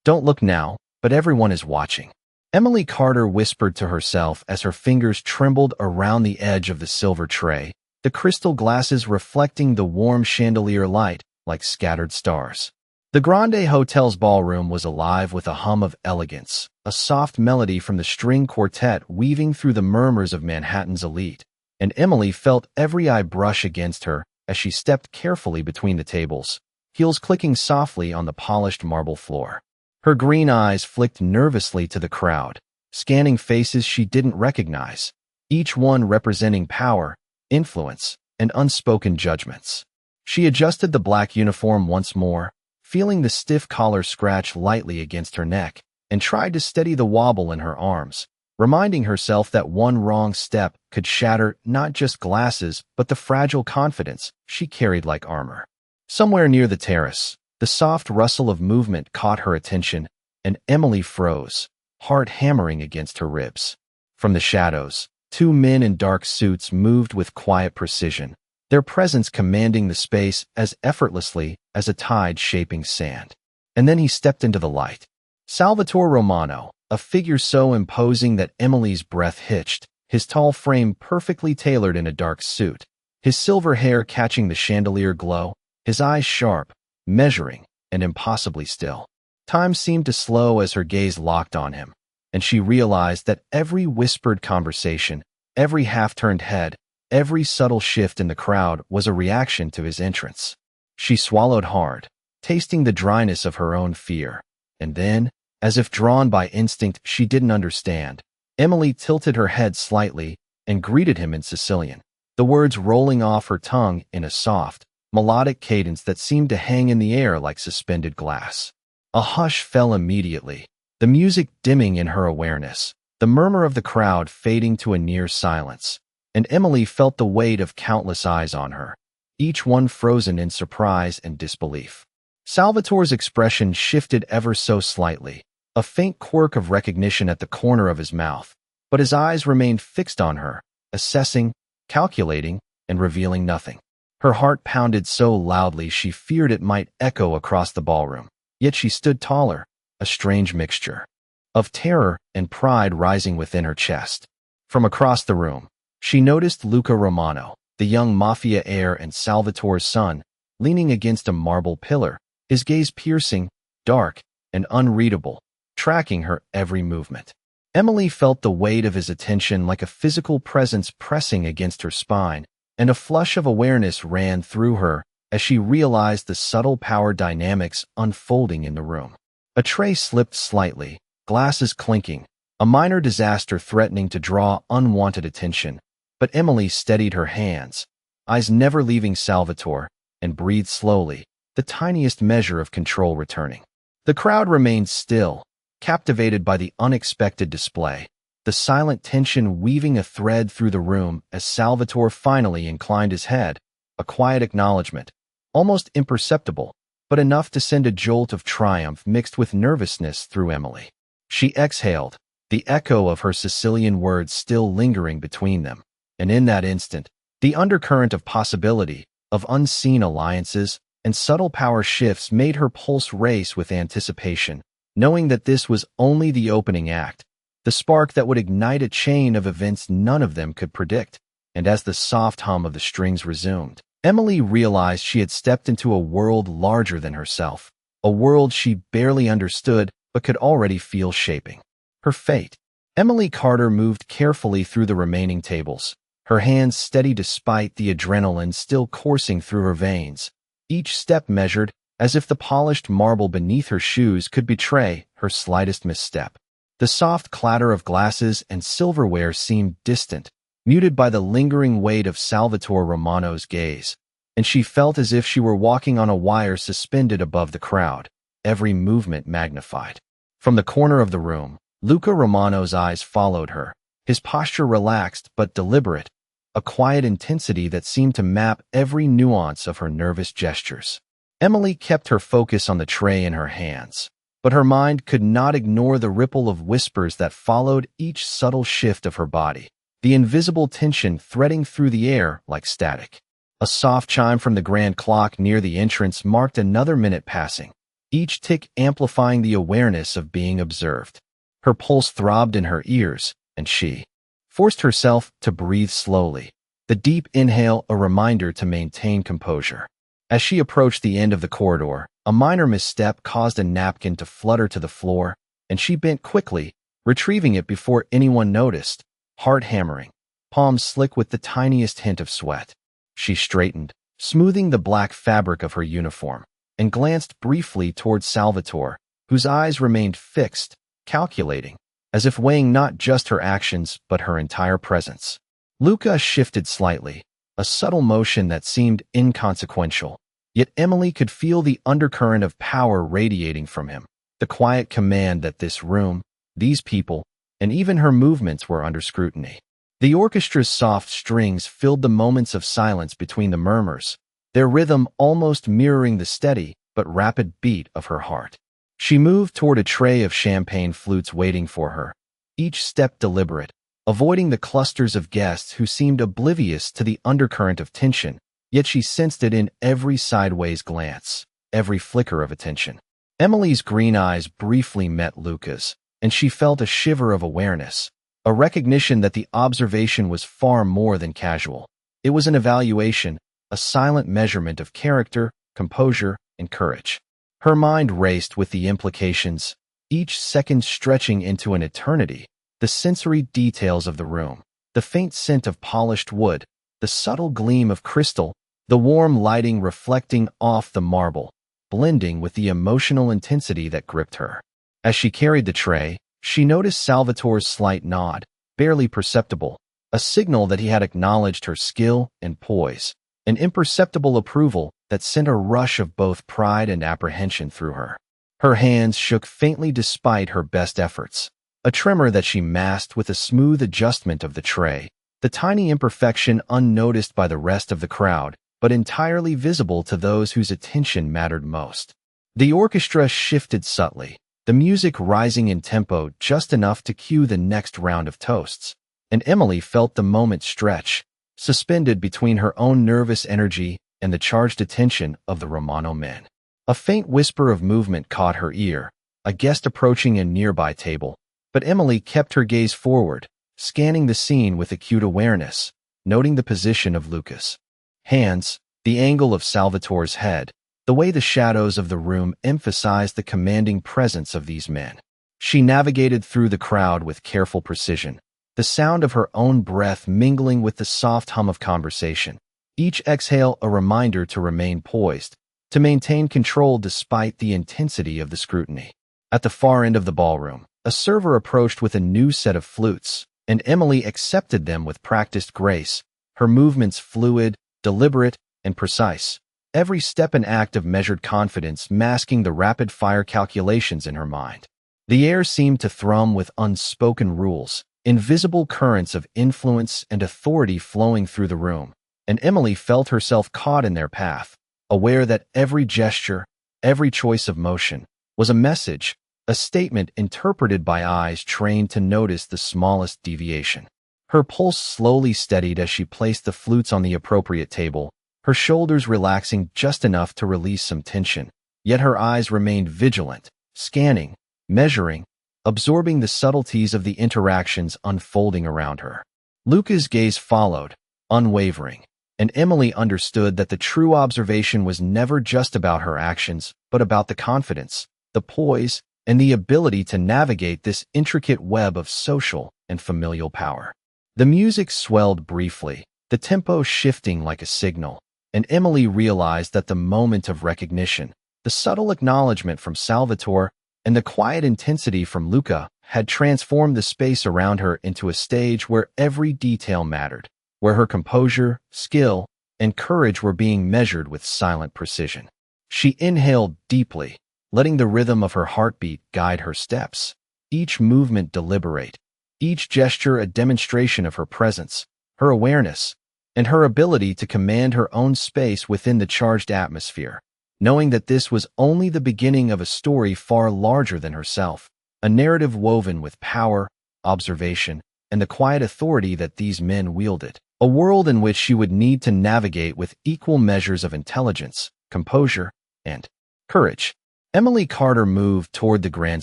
Don't look now, but everyone is watching. Emily Carter whispered to herself as her fingers trembled around the edge of the silver tray, the crystal glasses reflecting the warm chandelier light like scattered stars. The Grande Hotel's ballroom was alive with a hum of elegance, a soft melody from the string quartet weaving through the murmurs of Manhattan's elite, and Emily felt every eye brush against her as she stepped carefully between the tables, heels clicking softly on the polished marble floor. Her green eyes flicked nervously to the crowd, scanning faces she didn't recognize, each one representing power, influence, and unspoken judgments. She adjusted the black uniform once more, feeling the stiff collar scratch lightly against her neck, and tried to steady the wobble in her arms, reminding herself that one wrong step could shatter not just glasses but the fragile confidence she carried like armor. Somewhere near the terrace, the soft rustle of movement caught her attention, and Emily froze, heart hammering against her ribs. From the shadows, two men in dark suits moved with quiet precision, their presence commanding the space as effortlessly as a tide shaping sand. And then he stepped into the light. Salvatore Romano, a figure so imposing that Emily's breath hitched, his tall frame perfectly tailored in a dark suit, his silver hair catching the chandelier glow, his eyes sharp, measuring, and impossibly still. Time seemed to slow as her gaze locked on him, and she realized that every whispered conversation, every half-turned head, every subtle shift in the crowd was a reaction to his entrance. She swallowed hard, tasting the dryness of her own fear, and then, as if drawn by instinct she didn't understand, Emily tilted her head slightly and greeted him in Sicilian, the words rolling off her tongue in a soft, melodic cadence that seemed to hang in the air like suspended glass. A hush fell immediately, the music dimming in her awareness, the murmur of the crowd fading to a near silence, and Emily felt the weight of countless eyes on her, each one frozen in surprise and disbelief. Salvatore's expression shifted ever so slightly, a faint quirk of recognition at the corner of his mouth, but his eyes remained fixed on her, assessing, calculating, and revealing nothing. Her heart pounded so loudly she feared it might echo across the ballroom, yet she stood taller, a strange mixture of terror and pride rising within her chest. From across the room, she noticed Luca Romano, the young Mafia heir and Salvatore's son, leaning against a marble pillar, his gaze piercing, dark, and unreadable, tracking her every movement. Emily felt the weight of his attention like a physical presence pressing against her spine, and a flush of awareness ran through her as she realized the subtle power dynamics unfolding in the room. A tray slipped slightly, glasses clinking, a minor disaster threatening to draw unwanted attention, but Emily steadied her hands, eyes never leaving Salvatore, and breathed slowly, the tiniest measure of control returning. The crowd remained still, captivated by the unexpected display, the silent tension weaving a thread through the room as Salvatore finally inclined his head, a quiet acknowledgment, almost imperceptible, but enough to send a jolt of triumph mixed with nervousness through Emily. She exhaled, the echo of her Sicilian words still lingering between them, and in that instant, the undercurrent of possibility, of unseen alliances, and subtle power shifts made her pulse race with anticipation, knowing that this was only the opening act, the spark that would ignite a chain of events none of them could predict. And as the soft hum of the strings resumed, Emily realized she had stepped into a world larger than herself, a world she barely understood but could already feel shaping her fate. Emily Carter moved carefully through the remaining tables, her hands steady despite the adrenaline still coursing through her veins, each step measured as if the polished marble beneath her shoes could betray her slightest misstep. The soft clatter of glasses and silverware seemed distant, muted by the lingering weight of Salvatore Romano's gaze, and she felt as if she were walking on a wire suspended above the crowd, every movement magnified. From the corner of the room, Luca Romano's eyes followed her, his posture relaxed but deliberate, a quiet intensity that seemed to map every nuance of her nervous gestures. Emily kept her focus on the tray in her hands, but her mind could not ignore the ripple of whispers that followed each subtle shift of her body, the invisible tension threading through the air like static. A soft chime from the grand clock near the entrance marked another minute passing, each tick amplifying the awareness of being observed. Her pulse throbbed in her ears, and she forced herself to breathe slowly, the deep inhale a reminder to maintain composure. As she approached the end of the corridor, a minor misstep caused a napkin to flutter to the floor, and she bent quickly, retrieving it before anyone noticed, heart hammering, palms slick with the tiniest hint of sweat. She straightened, smoothing the black fabric of her uniform, and glanced briefly towards Salvatore, whose eyes remained fixed, calculating, as if weighing not just her actions but her entire presence. Luca shifted slightly, a subtle motion that seemed inconsequential, yet Emily could feel the undercurrent of power radiating from him, the quiet command that this room, these people, and even her movements were under scrutiny. The orchestra's soft strings filled the moments of silence between the murmurs, their rhythm almost mirroring the steady but rapid beat of her heart. She moved toward a tray of champagne flutes waiting for her, each step deliberate, avoiding the clusters of guests who seemed oblivious to the undercurrent of tension, yet she sensed it in every sideways glance, every flicker of attention. Emily's green eyes briefly met Luca's, and she felt a shiver of awareness, a recognition that the observation was far more than casual. It was an evaluation, a silent measurement of character, composure, and courage. Her mind raced with the implications, each second stretching into an eternity. The sensory details of the room, the faint scent of polished wood, the subtle gleam of crystal, the warm lighting reflecting off the marble, blending with the emotional intensity that gripped her. As she carried the tray, she noticed Salvatore's slight nod, barely perceptible, a signal that he had acknowledged her skill and poise, an imperceptible approval that sent a rush of both pride and apprehension through her. Her hands shook faintly despite her best efforts, a tremor that she masked with a smooth adjustment of the tray, the tiny imperfection unnoticed by the rest of the crowd, but entirely visible to those whose attention mattered most. The orchestra shifted subtly, the music rising in tempo just enough to cue the next round of toasts, and Emily felt the moment stretch, suspended between her own nervous energy and the charged attention of the Romano men. A faint whisper of movement caught her ear, a guest approaching a nearby table, but Emily kept her gaze forward, scanning the scene with acute awareness, noting the position of Luca's hands, the angle of Salvatore's head, the way the shadows of the room emphasized the commanding presence of these men. She navigated through the crowd with careful precision, the sound of her own breath mingling with the soft hum of conversation, each exhale a reminder to remain poised, to maintain control despite the intensity of the scrutiny. At the far end of the ballroom, a server approached with a new set of flutes, and Emily accepted them with practiced grace, her movements fluid, deliberate, and precise, every step an act of measured confidence masking the rapid-fire calculations in her mind. The air seemed to thrum with unspoken rules, invisible currents of influence and authority flowing through the room, and Emily felt herself caught in their path, aware that every gesture, every choice of motion, was a message, a statement interpreted by eyes trained to notice the smallest deviation. Her pulse slowly steadied as she placed the flutes on the appropriate table, her shoulders relaxing just enough to release some tension, yet her eyes remained vigilant, scanning, measuring, absorbing the subtleties of the interactions unfolding around her. Luca's gaze followed, unwavering, and Emily understood that the true observation was never just about her actions, but about the confidence, the poise, and the ability to navigate this intricate web of social and familial power. The music swelled briefly, the tempo shifting like a signal, and Emily realized that the moment of recognition, the subtle acknowledgment from Salvatore, and the quiet intensity from Luca had transformed the space around her into a stage where every detail mattered, where her composure, skill, and courage were being measured with silent precision. She inhaled deeply, letting the rhythm of her heartbeat guide her steps, each movement deliberate, each gesture a demonstration of her presence, her awareness, and her ability to command her own space within the charged atmosphere, knowing that this was only the beginning of a story far larger than herself, a narrative woven with power, observation, and the quiet authority that these men wielded, a world in which she would need to navigate with equal measures of intelligence, composure, and courage. Emily Carter moved toward the grand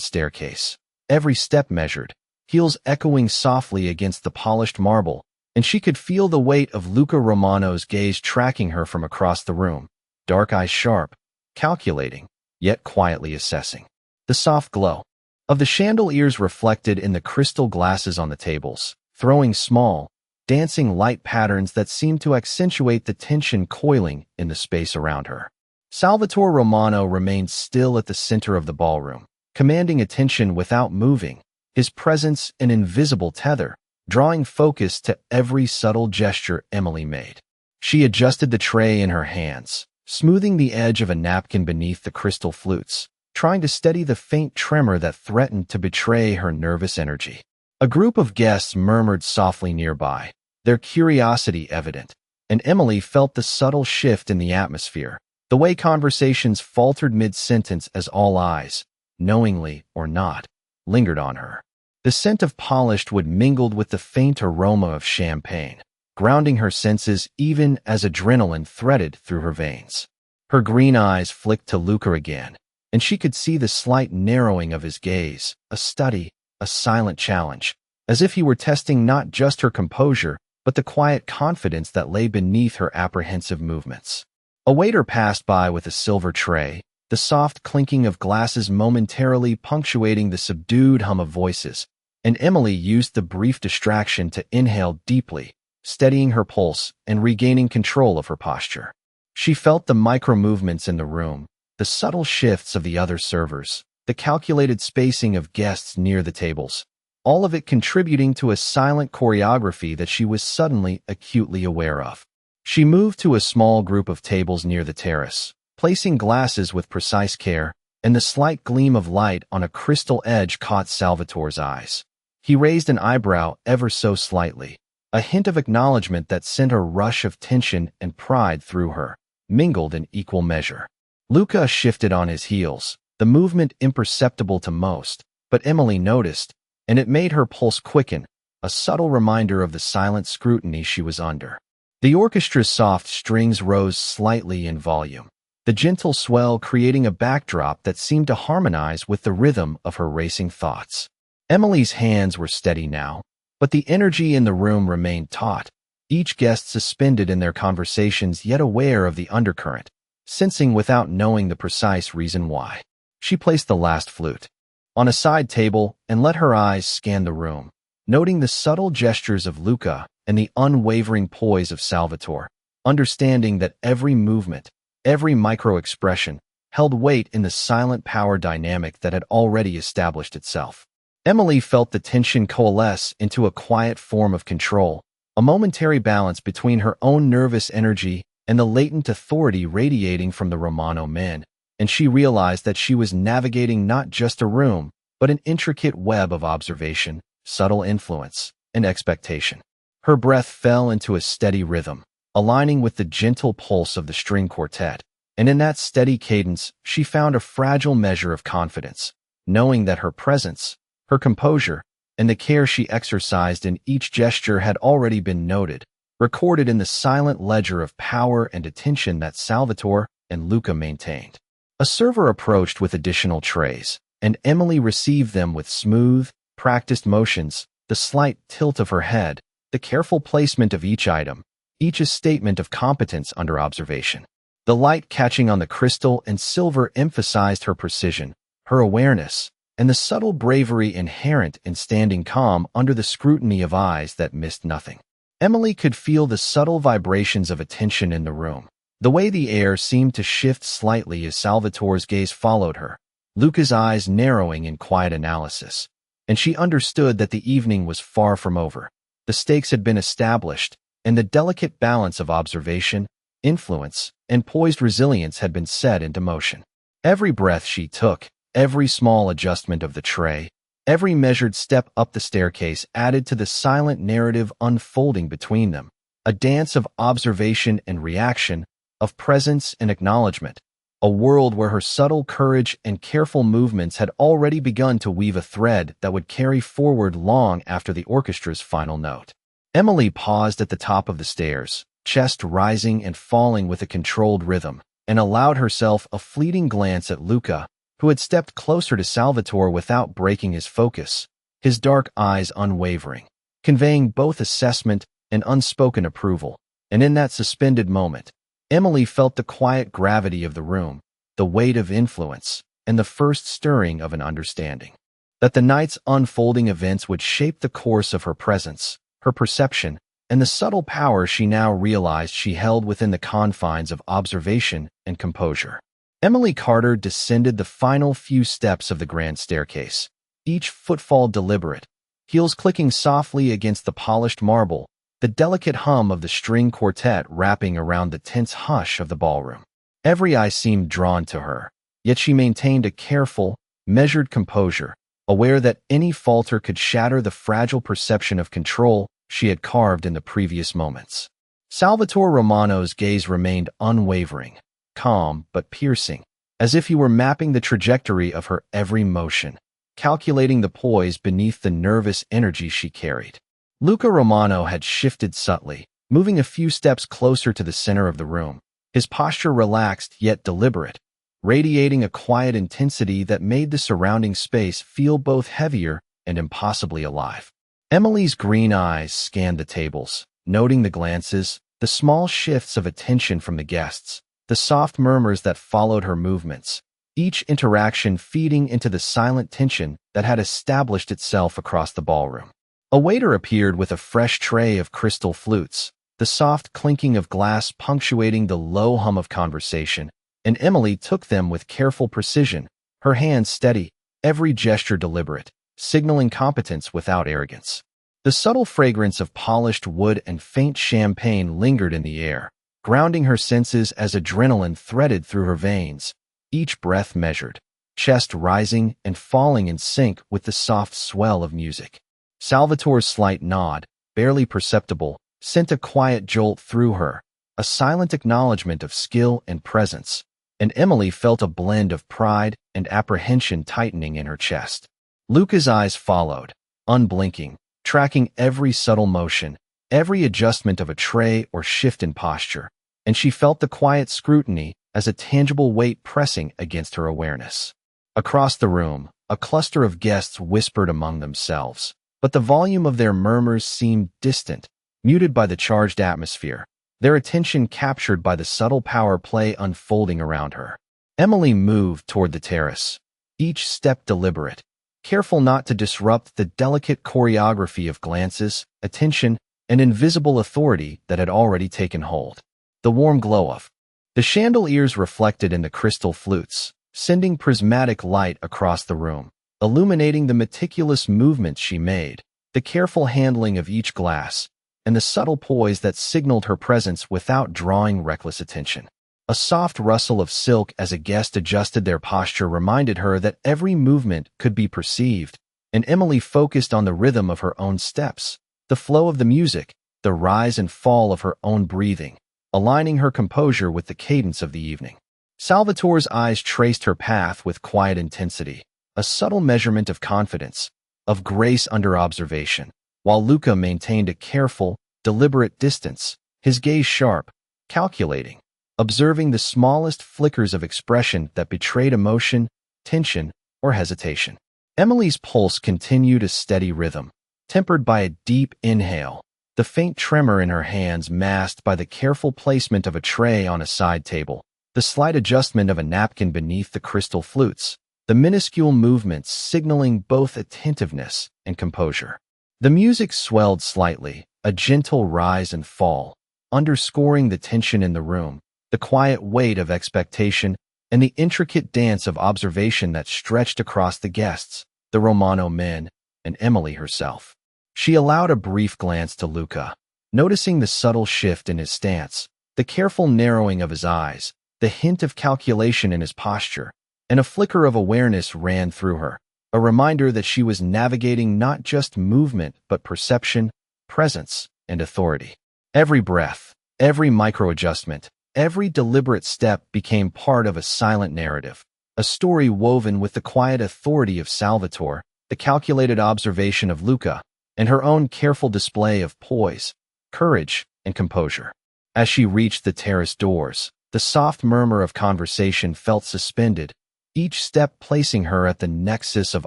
staircase, every step measured, heels echoing softly against the polished marble, and she could feel the weight of Luca Romano's gaze tracking her from across the room, dark eyes sharp, calculating, yet quietly assessing. The soft glow of the chandeliers reflected in the crystal glasses on the tables, throwing small, dancing light patterns that seemed to accentuate the tension coiling in the space around her. Salvatore Romano remained still at the center of the ballroom, commanding attention without moving, his presence an invisible tether, drawing focus to every subtle gesture Emily made. She adjusted the tray in her hands, smoothing the edge of a napkin beneath the crystal flutes, trying to steady the faint tremor that threatened to betray her nervous energy. A group of guests murmured softly nearby, their curiosity evident, and Emily felt the subtle shift in the atmosphere, the way conversations faltered mid-sentence as all eyes, knowingly or not, lingered on her. The scent of polished wood mingled with the faint aroma of champagne, grounding her senses even as adrenaline threaded through her veins. Her green eyes flicked to Luca again, and she could see the slight narrowing of his gaze, a study, a silent challenge, as if he were testing not just her composure, but the quiet confidence that lay beneath her apprehensive movements. A waiter passed by with a silver tray, the soft clinking of glasses momentarily punctuating the subdued hum of voices, and Emily used the brief distraction to inhale deeply, steadying her pulse and regaining control of her posture. She felt the micro-movements in the room, the subtle shifts of the other servers, the calculated spacing of guests near the tables, all of it contributing to a silent choreography that she was suddenly acutely aware of. She moved to a small group of tables near the terrace, placing glasses with precise care, and the slight gleam of light on a crystal edge caught Salvatore's eyes. He raised an eyebrow ever so slightly, a hint of acknowledgment that sent a rush of tension and pride through her, mingled in equal measure. Luca shifted on his heels, the movement imperceptible to most, but Emily noticed, and it made her pulse quicken, a subtle reminder of the silent scrutiny she was under. The orchestra's soft strings rose slightly in volume, the gentle swell creating a backdrop that seemed to harmonize with the rhythm of her racing thoughts. Emily's hands were steady now, but the energy in the room remained taut, each guest suspended in their conversations yet aware of the undercurrent, sensing without knowing the precise reason why. She placed the last flute on a side table and let her eyes scan the room, noting the subtle gestures of Luca and the unwavering poise of Salvatore, understanding that every movement, every micro-expression, held weight in the silent power dynamic that had already established itself. Emily felt the tension coalesce into a quiet form of control, a momentary balance between her own nervous energy and the latent authority radiating from the Romano men, and she realized that she was navigating not just a room, but an intricate web of observation, subtle influence, and expectation. Her breath fell into a steady rhythm, aligning with the gentle pulse of the string quartet, and in that steady cadence she found a fragile measure of confidence, knowing that her presence, her composure, and the care she exercised in each gesture had already been noted, recorded in the silent ledger of power and attention that Salvatore and Luca maintained. A server approached with additional trays, and Emily received them with smooth, practiced motions, the slight tilt of her head, the careful placement of each item, each a statement of competence under observation. The light catching on the crystal and silver emphasized her precision, her awareness, and the subtle bravery inherent in standing calm under the scrutiny of eyes that missed nothing. Emily could feel the subtle vibrations of attention in the room, the way the air seemed to shift slightly as Salvatore's gaze followed her, Luca's eyes narrowing in quiet analysis, and she understood that the evening was far from over. The stakes had been established, and the delicate balance of observation, influence, and poised resilience had been set into motion. Every breath she took, every small adjustment of the tray, every measured step up the staircase added to the silent narrative unfolding between them, a dance of observation and reaction, of presence and acknowledgment, a world where her subtle courage and careful movements had already begun to weave a thread that would carry forward long after the orchestra's final note. Emily paused at the top of the stairs, chest rising and falling with a controlled rhythm, and allowed herself a fleeting glance at Luca, who had stepped closer to Salvatore without breaking his focus, his dark eyes unwavering, conveying both assessment and unspoken approval. And in that suspended moment, Emily felt the quiet gravity of the room, the weight of influence, and the first stirring of an understanding that the night's unfolding events would shape the course of her presence, her perception, and the subtle power she now realized she held within the confines of observation and composure. Emily Carter descended the final few steps of the grand staircase, each footfall deliberate, heels clicking softly against the polished marble, the delicate hum of the string quartet wrapping around the tense hush of the ballroom. Every eye seemed drawn to her, yet she maintained a careful, measured composure, aware that any falter could shatter the fragile perception of control she had carved in the previous moments. Salvatore Romano's gaze remained unwavering, calm but piercing, as if he were mapping the trajectory of her every motion, calculating the poise beneath the nervous energy she carried. Luca Romano had shifted subtly, moving a few steps closer to the center of the room, his posture relaxed yet deliberate, radiating a quiet intensity that made the surrounding space feel both heavier and impossibly alive. Emily's green eyes scanned the tables, noting the glances, the small shifts of attention from the guests, the soft murmurs that followed her movements, each interaction feeding into the silent tension that had established itself across the ballroom. A waiter appeared with a fresh tray of crystal flutes, the soft clinking of glass punctuating the low hum of conversation, and Emily took them with careful precision, her hands steady, every gesture deliberate, signaling competence without arrogance. The subtle fragrance of polished wood and faint champagne lingered in the air, grounding her senses as adrenaline threaded through her veins, each breath measured, chest rising and falling in sync with the soft swell of music. Salvatore's slight nod, barely perceptible, sent a quiet jolt through her, a silent acknowledgment of skill and presence, and Emily felt a blend of pride and apprehension tightening in her chest. Luca's eyes followed, unblinking, tracking every subtle motion, every adjustment of a tray or shift in posture, and she felt the quiet scrutiny as a tangible weight pressing against her awareness. Across the room, a cluster of guests whispered among themselves, but the volume of their murmurs seemed distant, muted by the charged atmosphere, their attention captured by the subtle power play unfolding around her. Emily moved toward the terrace, each step deliberate, careful not to disrupt the delicate choreography of glances, attention, and invisible authority that had already taken hold. The warm glow of the chandeliers reflected in the crystal flutes, sending prismatic light across the room, illuminating the meticulous movements she made, the careful handling of each glass, and the subtle poise that signaled her presence without drawing reckless attention. A soft rustle of silk as a guest adjusted their posture reminded her that every movement could be perceived, and Emily focused on the rhythm of her own steps, the flow of the music, the rise and fall of her own breathing, aligning her composure with the cadence of the evening. Salvatore's eyes traced her path with quiet intensity, a subtle measurement of confidence, of grace under observation, while Luca maintained a careful, deliberate distance, his gaze sharp, calculating, observing the smallest flickers of expression that betrayed emotion, tension, or hesitation. Emily's pulse continued a steady rhythm, tempered by a deep inhale, the faint tremor in her hands masked by the careful placement of a tray on a side table, the slight adjustment of a napkin beneath the crystal flutes, the minuscule movements signaling both attentiveness and composure. The music swelled slightly, a gentle rise and fall, underscoring the tension in the room, the quiet weight of expectation, and the intricate dance of observation that stretched across the guests, the Romano men, and Emily herself. She allowed a brief glance to Luca, noticing the subtle shift in his stance, the careful narrowing of his eyes, the hint of calculation in his posture, and a flicker of awareness ran through her, a reminder that she was navigating not just movement but perception, presence, and authority. Every breath, every micro-adjustment, every deliberate step became part of a silent narrative, a story woven with the quiet authority of Salvatore, the calculated observation of Luca, and her own careful display of poise, courage, and composure. As she reached the terrace doors, the soft murmur of conversation felt suspended, each step placing her at the nexus of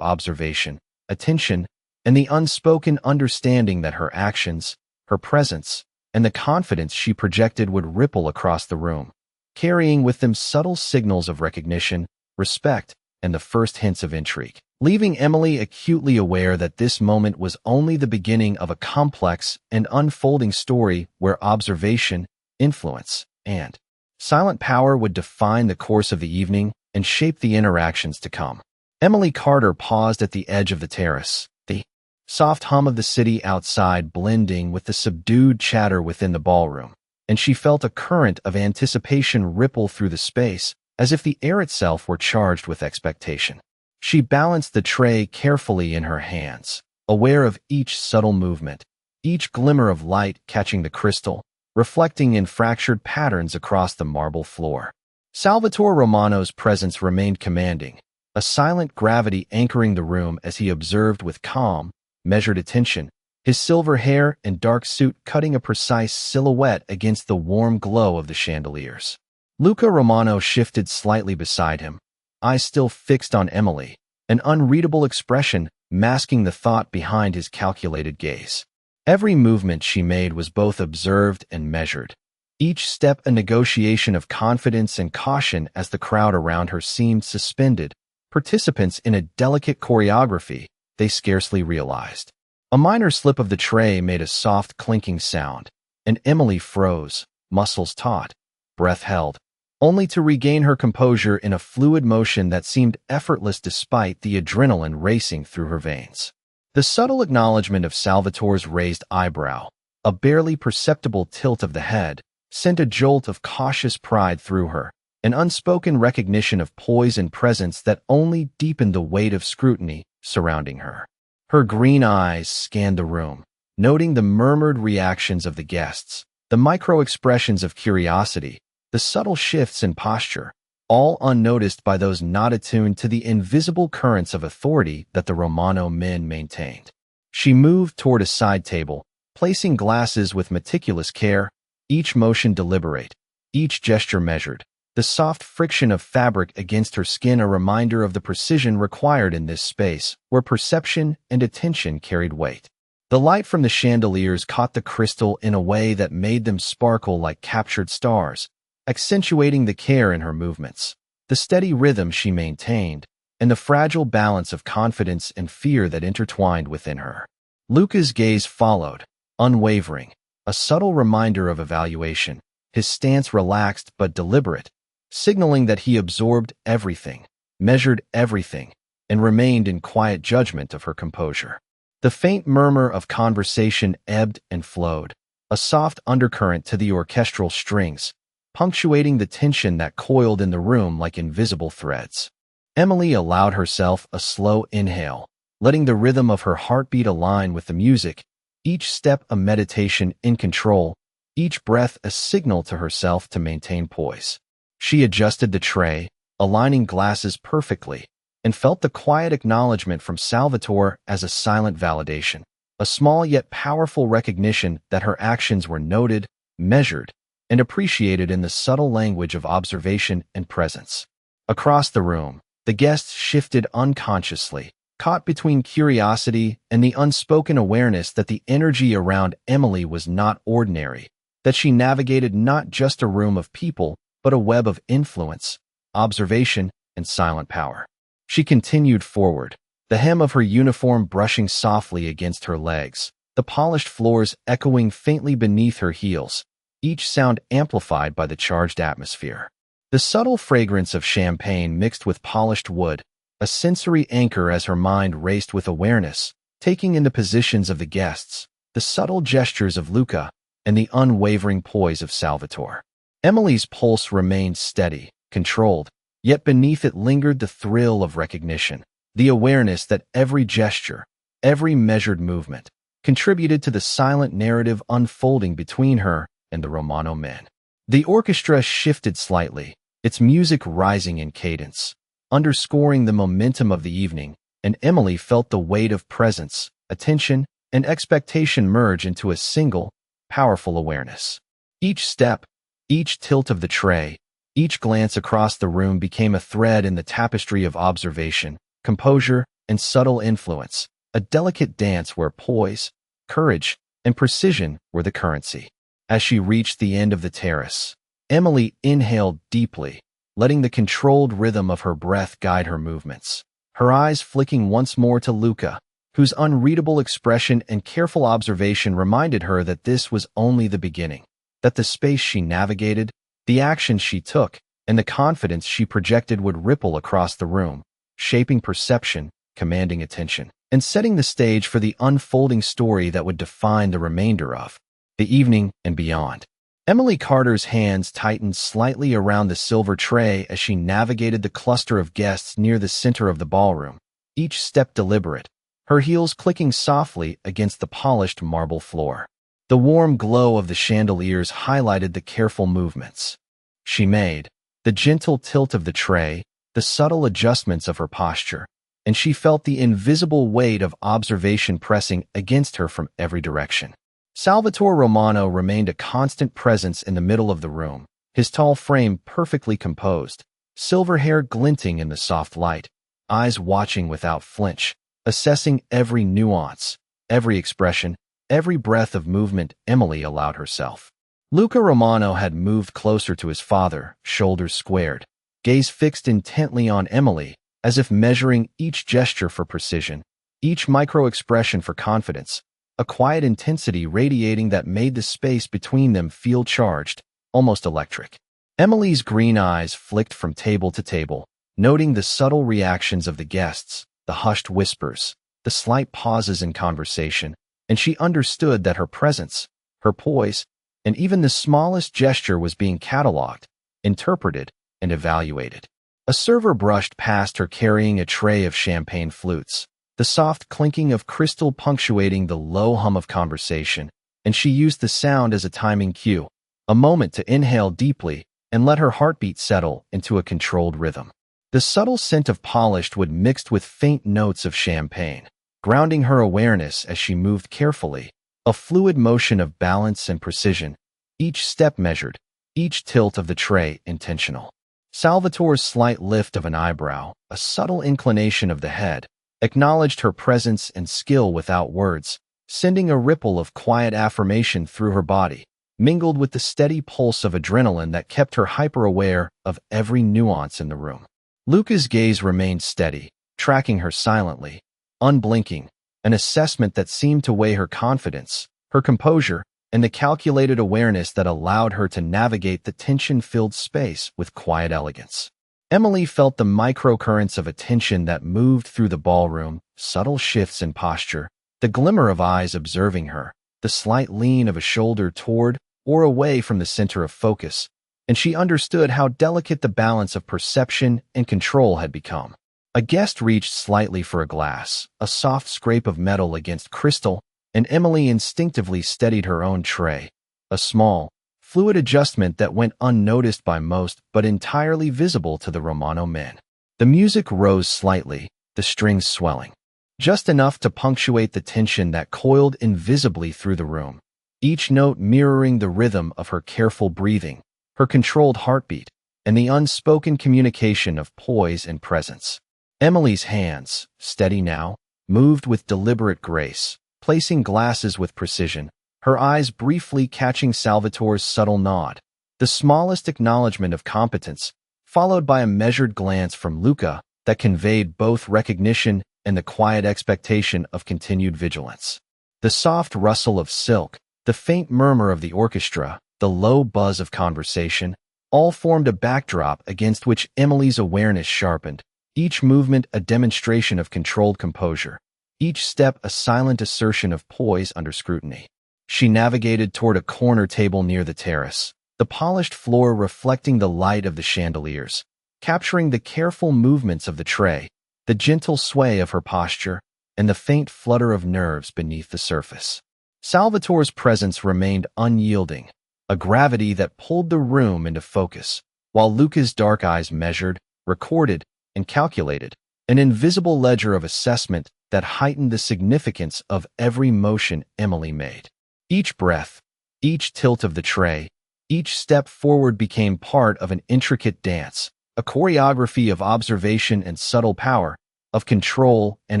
observation, attention, and the unspoken understanding that her actions, her presence, and the confidence she projected would ripple across the room, carrying with them subtle signals of recognition, respect, and the first hints of intrigue, leaving Emily acutely aware that this moment was only the beginning of a complex and unfolding story where observation, influence, and silent power would define the course of the evening and shape the interactions to come. Emily Carter paused at the edge of the terrace, the soft hum of the city outside blending with the subdued chatter within the ballroom, and she felt a current of anticipation ripple through the space, as if the air itself were charged with expectation. She balanced the tray carefully in her hands, aware of each subtle movement, each glimmer of light catching the crystal, reflecting in fractured patterns across the marble floor. Salvatore Romano's presence remained commanding, a silent gravity anchoring the room as he observed with calm, measured attention, his silver hair and dark suit cutting a precise silhouette against the warm glow of the chandeliers. Luca Romano shifted slightly beside him, eyes still fixed on Emily, an unreadable expression masking the thought behind his calculated gaze. Every movement she made was both observed and measured, each step a negotiation of confidence and caution as the crowd around her seemed suspended, participants in a delicate choreography they scarcely realized. A minor slip of the tray made a soft clinking sound, and Emily froze, muscles taut, breath held, only to regain her composure in a fluid motion that seemed effortless despite the adrenaline racing through her veins. The subtle acknowledgment of Salvatore's raised eyebrow, a barely perceptible tilt of the head, sent a jolt of cautious pride through her, an unspoken recognition of poise and presence that only deepened the weight of scrutiny surrounding her. Her green eyes scanned the room, noting the murmured reactions of the guests, the micro-expressions of curiosity, the subtle shifts in posture, all unnoticed by those not attuned to the invisible currents of authority that the Romano men maintained. She moved toward a side table, placing glasses with meticulous care, each motion deliberate, each gesture measured, the soft friction of fabric against her skin a reminder of the precision required in this space, where perception and attention carried weight. The light from the chandeliers caught the crystal in a way that made them sparkle like captured stars, accentuating the care in her movements, the steady rhythm she maintained, and the fragile balance of confidence and fear that intertwined within her. Luca's gaze followed, unwavering, a subtle reminder of evaluation, his stance relaxed but deliberate, signaling that he absorbed everything, measured everything, and remained in quiet judgment of her composure. The faint murmur of conversation ebbed and flowed, a soft undercurrent to the orchestral strings, punctuating the tension that coiled in the room like invisible threads. Emily allowed herself a slow inhale, letting the rhythm of her heartbeat align with the music, each step a meditation in control, each breath a signal to herself to maintain poise. She adjusted the tray, aligning glasses perfectly, and felt the quiet acknowledgment from Salvatore as a silent validation, a small yet powerful recognition that her actions were noted, measured, and appreciated in the subtle language of observation and presence. Across the room, the guests shifted unconsciously, caught between curiosity and the unspoken awareness that the energy around Emily was not ordinary, that she navigated not just a room of people, but a web of influence, observation, and silent power. She continued forward, the hem of her uniform brushing softly against her legs, the polished floors echoing faintly beneath her heels, each sound amplified by the charged atmosphere. The subtle fragrance of champagne mixed with polished wood, a sensory anchor as her mind raced with awareness, taking in the positions of the guests, the subtle gestures of Luca, and the unwavering poise of Salvatore. Emily's pulse remained steady, controlled, yet beneath it lingered the thrill of recognition, the awareness that every gesture, every measured movement, contributed to the silent narrative unfolding between her and the Romano men. The orchestra shifted slightly, its music rising in cadence, underscoring the momentum of the evening, and Emily felt the weight of presence, attention, and expectation merge into a single, powerful awareness. Each step, each tilt of the tray, Each glance across the room became a thread in the tapestry of observation, composure, and subtle influence, a delicate dance where poise, courage, and precision were the currency. As she reached the end of the terrace, Emily inhaled deeply, letting the controlled rhythm of her breath guide her movements. Her eyes flicking once more to Luca, whose unreadable expression and careful observation reminded her that this was only the beginning, that the space she navigated, the actions she took, and the confidence she projected would ripple across the room, shaping perception, commanding attention, and setting the stage for the unfolding story that would define the remainder of the evening and beyond. Emily Carter's hands tightened slightly around the silver tray as she navigated the cluster of guests near the center of the ballroom, each step deliberate, her heels clicking softly against the polished marble floor. The warm glow of the chandeliers highlighted the careful movements she made, the gentle tilt of the tray, the subtle adjustments of her posture, and she felt the invisible weight of observation pressing against her from every direction. Salvatore Romano remained a constant presence in the middle of the room, his tall frame perfectly composed, silver hair glinting in the soft light, eyes watching without flinch, assessing every nuance, every expression, every breath of movement Emily allowed herself. Luca Romano had moved closer to his father, shoulders squared, gaze fixed intently on Emily, as if measuring each gesture for precision, each micro-expression for confidence, a quiet intensity radiating that made the space between them feel charged, almost electric. Emily's green eyes flicked from table to table, noting the subtle reactions of the guests, the hushed whispers, the slight pauses in conversation, and she understood that her presence, her poise, and even the smallest gesture was being cataloged, interpreted, and evaluated. A server brushed past her carrying a tray of champagne flutes, the soft clinking of crystal punctuating the low hum of conversation, and she used the sound as a timing cue, a moment to inhale deeply and let her heartbeat settle into a controlled rhythm. The subtle scent of polished wood mixed with faint notes of champagne, grounding her awareness as she moved carefully, a fluid motion of balance and precision, each step measured, each tilt of the tray intentional. Salvatore's slight lift of an eyebrow, a subtle inclination of the head, acknowledged her presence and skill without words, sending a ripple of quiet affirmation through her body, mingled with the steady pulse of adrenaline that kept her hyper-aware of every nuance in the room. Luca's gaze remained steady, tracking her silently, unblinking, an assessment that seemed to weigh her confidence, her composure, and the calculated awareness that allowed her to navigate the tension-filled space with quiet elegance. Emily felt the microcurrents of attention that moved through the ballroom, subtle shifts in posture, the glimmer of eyes observing her, the slight lean of a shoulder toward or away from the center of focus, and she understood how delicate the balance of perception and control had become. A guest reached slightly for a glass, a soft scrape of metal against crystal, and Emily instinctively steadied her own tray, a small, fluid adjustment that went unnoticed by most but entirely visible to the Romano men. The music rose slightly, the strings swelling, just enough to punctuate the tension that coiled invisibly through the room, each note mirroring the rhythm of her careful breathing, her controlled heartbeat, and the unspoken communication of poise and presence. Emily's hands, steady now, moved with deliberate grace, placing glasses with precision, her eyes briefly catching Salvatore's subtle nod, the smallest acknowledgment of competence, followed by a measured glance from Luca that conveyed both recognition and the quiet expectation of continued vigilance. The soft rustle of silk, the faint murmur of the orchestra, the low buzz of conversation, all formed a backdrop against which Emily's awareness sharpened, each movement a demonstration of controlled composure, each step a silent assertion of poise under scrutiny. She navigated toward a corner table near the terrace, the polished floor reflecting the light of the chandeliers, capturing the careful movements of the tray, the gentle sway of her posture, and the faint flutter of nerves beneath the surface. Salvatore's presence remained unyielding, a gravity that pulled the room into focus, while Luca's dark eyes measured, recorded, and calculated, an invisible ledger of assessment that heightened the significance of every motion Emily made. Each breath, each tilt of the tray, Each step forward became part of an intricate dance, a choreography of observation and subtle power, of control and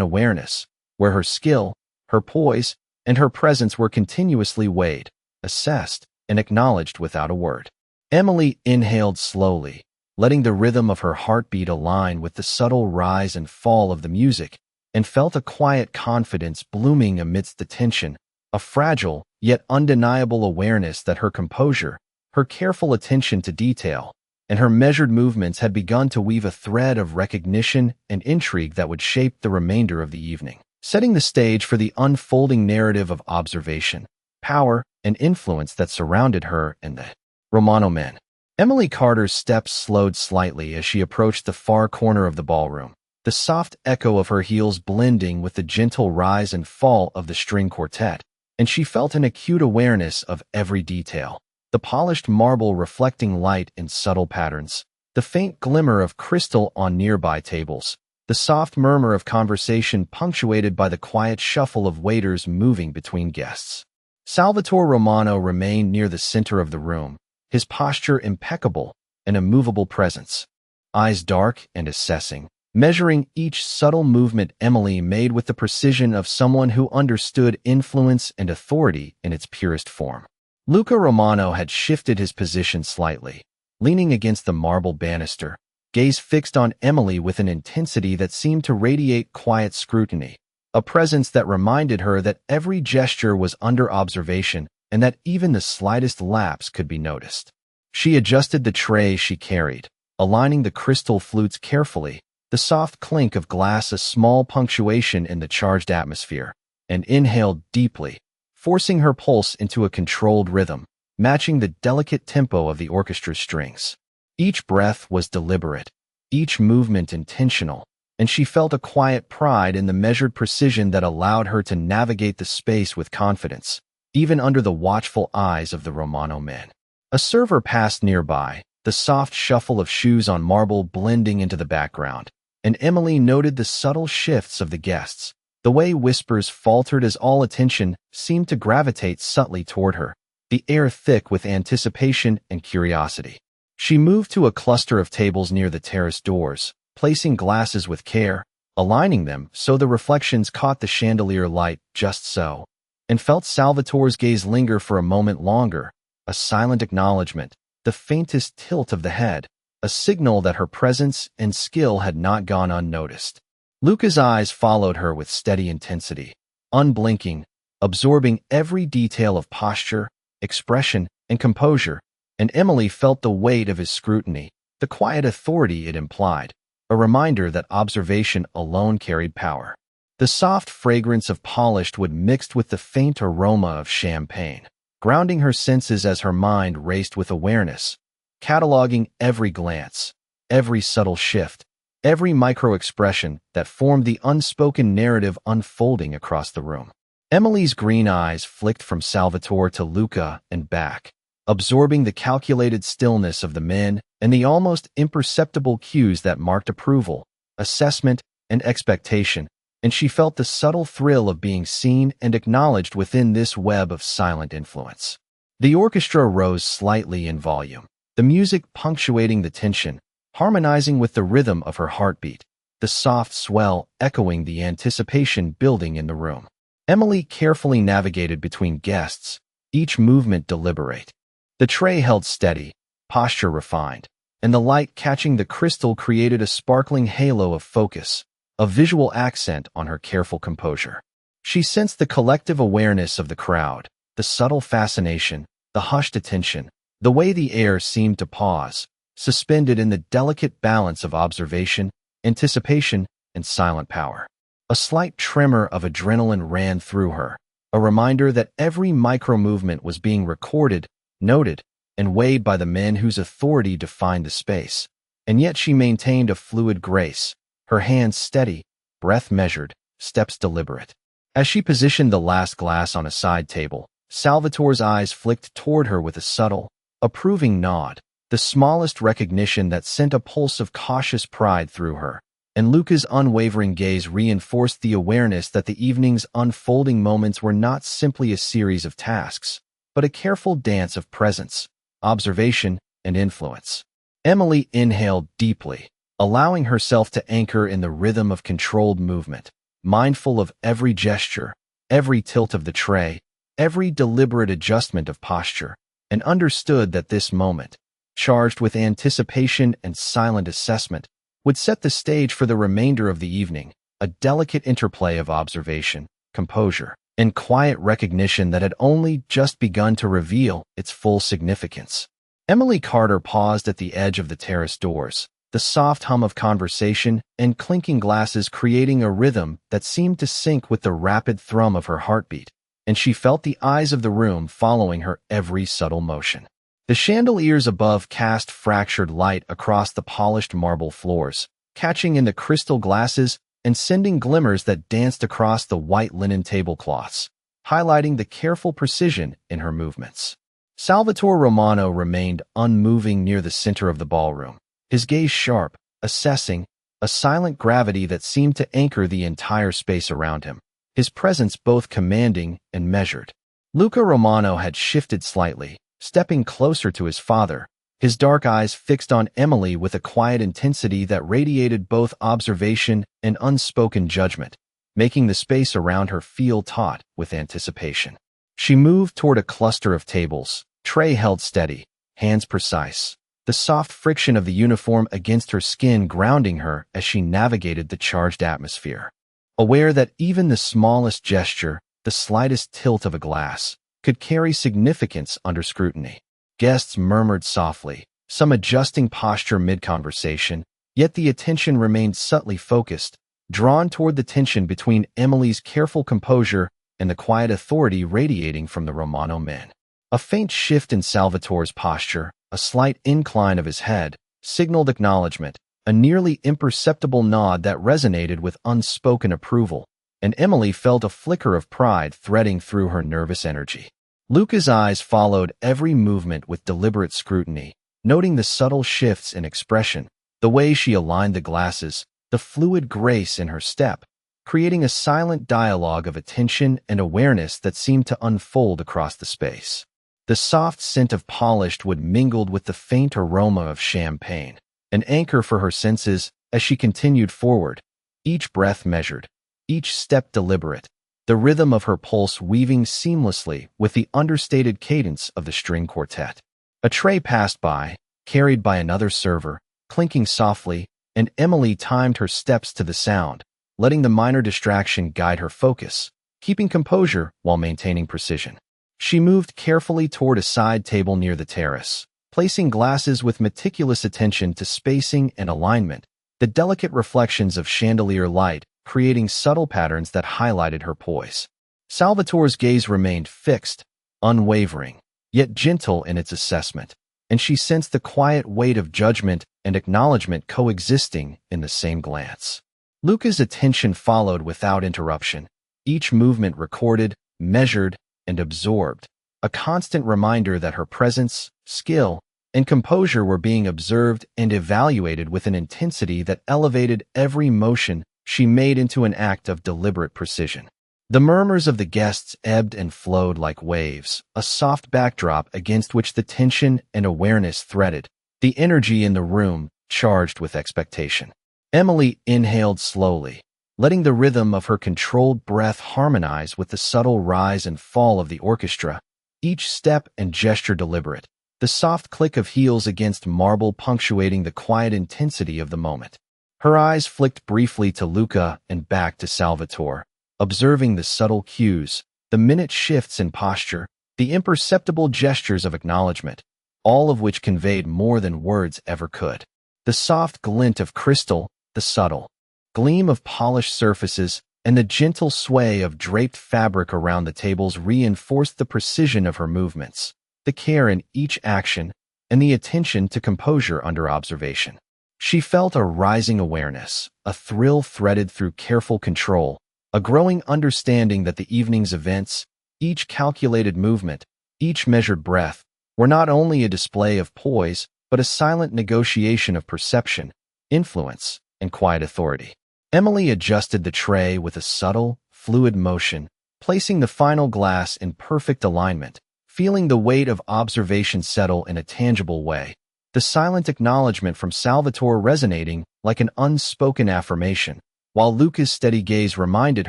awareness, where her skill, her poise, and her presence were continuously weighed, assessed, and acknowledged without a word. Emily inhaled slowly, letting the rhythm of her heartbeat align with the subtle rise and fall of the music, and felt a quiet confidence blooming amidst the tension, a fragile yet undeniable awareness that her composure, her careful attention to detail, and her measured movements had begun to weave a thread of recognition and intrigue that would shape the remainder of the evening, setting the stage for the unfolding narrative of observation, power, and influence that surrounded her and the Romano men. Emily Carter's steps slowed slightly as she approached the far corner of the ballroom, the soft echo of her heels blending with the gentle rise and fall of the string quartet, and she felt an acute awareness of every detail. The polished marble reflecting light in subtle patterns, the faint glimmer of crystal on nearby tables, the soft murmur of conversation punctuated by the quiet shuffle of waiters moving between guests. Salvatore Romano remained near the center of the room, his posture impeccable, an immovable presence. Eyes dark and assessing, measuring each subtle movement Emily made with the precision of someone who understood influence and authority in its purest form. Luca Romano had shifted his position slightly, leaning against the marble banister, gaze fixed on Emily with an intensity that seemed to radiate quiet scrutiny, a presence that reminded her that every gesture was under observation and that even the slightest lapse could be noticed. She adjusted the tray she carried, aligning the crystal flutes carefully, the soft clink of glass a small punctuation in the charged atmosphere, and inhaled deeply, forcing her pulse into a controlled rhythm, matching the delicate tempo of the orchestra's strings. Each breath was deliberate, each movement intentional, and she felt a quiet pride in the measured precision that allowed her to navigate the space with confidence, even under the watchful eyes of the Romano men. A server passed nearby, the soft shuffle of shoes on marble blending into the background, and Emily noted the subtle shifts of the guests, the way whispers faltered as all attention seemed to gravitate subtly toward her, the air thick with anticipation and curiosity. She moved to a cluster of tables near the terrace doors, placing glasses with care, aligning them so the reflections caught the chandelier light just so, and felt Salvatore's gaze linger for a moment longer, a silent acknowledgment, the faintest tilt of the head, a signal that her presence and skill had not gone unnoticed. Luca's eyes followed her with steady intensity, unblinking, absorbing every detail of posture, expression, and composure, and Emily felt the weight of his scrutiny, the quiet authority it implied, a reminder that observation alone carried power. The soft fragrance of polished wood mixed with the faint aroma of champagne, grounding her senses as her mind raced with awareness, cataloging every glance, every subtle shift, every micro-expression that formed the unspoken narrative unfolding across the room. Emily's green eyes flicked from Salvatore to Luca and back, absorbing the calculated stillness of the men and the almost imperceptible cues that marked approval, assessment, and expectation, and she felt the subtle thrill of being seen and acknowledged within this web of silent influence. The orchestra rose slightly in volume, the music punctuating the tension, harmonizing with the rhythm of her heartbeat, the soft swell echoing the anticipation building in the room. Emily carefully navigated between guests, each movement deliberate. The tray held steady, posture refined, and the light catching the crystal created a sparkling halo of focus, a visual accent on her careful composure. She sensed the collective awareness of the crowd, the subtle fascination, the hushed attention, the way the air seemed to pause, suspended in the delicate balance of observation, anticipation, and silent power. A slight tremor of adrenaline ran through her, a reminder that every micro-movement was being recorded, noted, and weighed by the men whose authority defined the space. And yet she maintained a fluid grace, her hands steady, breath measured, steps deliberate. As she positioned the last glass on a side table, Salvatore's eyes flicked toward her with a subtle, approving nod, the smallest recognition that sent a pulse of cautious pride through her, and Luca's unwavering gaze reinforced the awareness that the evening's unfolding moments were not simply a series of tasks, but a careful dance of presence, observation, and influence. Emily inhaled deeply, allowing herself to anchor in the rhythm of controlled movement, mindful of every gesture, every tilt of the tray, every deliberate adjustment of posture, and understood that this moment, charged with anticipation and silent assessment, would set the stage for the remainder of the evening, a delicate interplay of observation, composure, and quiet recognition that had only just begun to reveal its full significance. Emily Carter paused at the edge of the terrace doors, the soft hum of conversation and clinking glasses creating a rhythm that seemed to sync with the rapid thrum of her heartbeat, and she felt the eyes of the room following her every subtle motion. The chandeliers above cast fractured light across the polished marble floors, catching in the crystal glasses and sending glimmers that danced across the white linen tablecloths, highlighting the careful precision in her movements. Salvatore Romano remained unmoving near the center of the ballroom, his gaze sharp, assessing, a silent gravity that seemed to anchor the entire space around him, his presence both commanding and measured. Luca Romano had shifted slightly, stepping closer to his father, his dark eyes fixed on Emily with a quiet intensity that radiated both observation and unspoken judgment, making the space around her feel taut with anticipation. She moved toward a cluster of tables, tray held steady, hands precise, the soft friction of the uniform against her skin grounding her as she navigated the charged atmosphere. Aware that even the smallest gesture, the slightest tilt of a glass, could carry significance under scrutiny. Guests murmured softly, some adjusting posture mid-conversation, yet the attention remained subtly focused, drawn toward the tension between Emily's careful composure and the quiet authority radiating from the Romano men. A faint shift in Salvatore's posture, a slight incline of his head, signaled acknowledgment, a nearly imperceptible nod that resonated with unspoken approval, and Emily felt a flicker of pride threading through her nervous energy. Luca's eyes followed every movement with deliberate scrutiny, noting the subtle shifts in expression, the way she aligned the glasses, the fluid grace in her step, creating a silent dialogue of attention and awareness that seemed to unfold across the space. The soft scent of polished wood mingled with the faint aroma of champagne, an anchor for her senses as she continued forward, each breath measured, each step deliberate, the rhythm of her pulse weaving seamlessly with the understated cadence of the string quartet. A tray passed by, carried by another server, clinking softly, and Emily timed her steps to the sound, letting the minor distraction guide her focus, keeping composure while maintaining precision. She moved carefully toward a side table near the terrace, placing glasses with meticulous attention to spacing and alignment, the delicate reflections of chandelier light creating subtle patterns that highlighted her poise. Salvatore's gaze remained fixed, unwavering, yet gentle in its assessment, and she sensed the quiet weight of judgment and acknowledgment coexisting in the same glance. Luca's attention followed without interruption, each movement recorded, measured, and absorbed, a constant reminder that her presence, skill, and composure were being observed and evaluated with an intensity that elevated every motion she made into an act of deliberate precision. The murmurs of the guests ebbed and flowed like waves, a soft backdrop against which the tension and awareness threaded, the energy in the room charged with expectation. Emily inhaled slowly, letting the rhythm of her controlled breath harmonize with the subtle rise and fall of the orchestra, each step and gesture deliberate, the soft click of heels against marble punctuating the quiet intensity of the moment. Her eyes flicked briefly to Luca and back to Salvatore, observing the subtle cues, the minute shifts in posture, the imperceptible gestures of acknowledgment, all of which conveyed more than words ever could. The soft glint of crystal, the subtle gleam of polished surfaces, and the gentle sway of draped fabric around the tables reinforced the precision of her movements, the care in each action, and the attention to composure under observation. She felt a rising awareness, a thrill threaded through careful control, a growing understanding that the evening's events, each calculated movement, each measured breath, were not only a display of poise, but a silent negotiation of perception, influence, and quiet authority. Emily adjusted the tray with a subtle, fluid motion, placing the final glass in perfect alignment, feeling the weight of observation settle in a tangible way, the silent acknowledgment from Salvatore resonating like an unspoken affirmation, while Luca's steady gaze reminded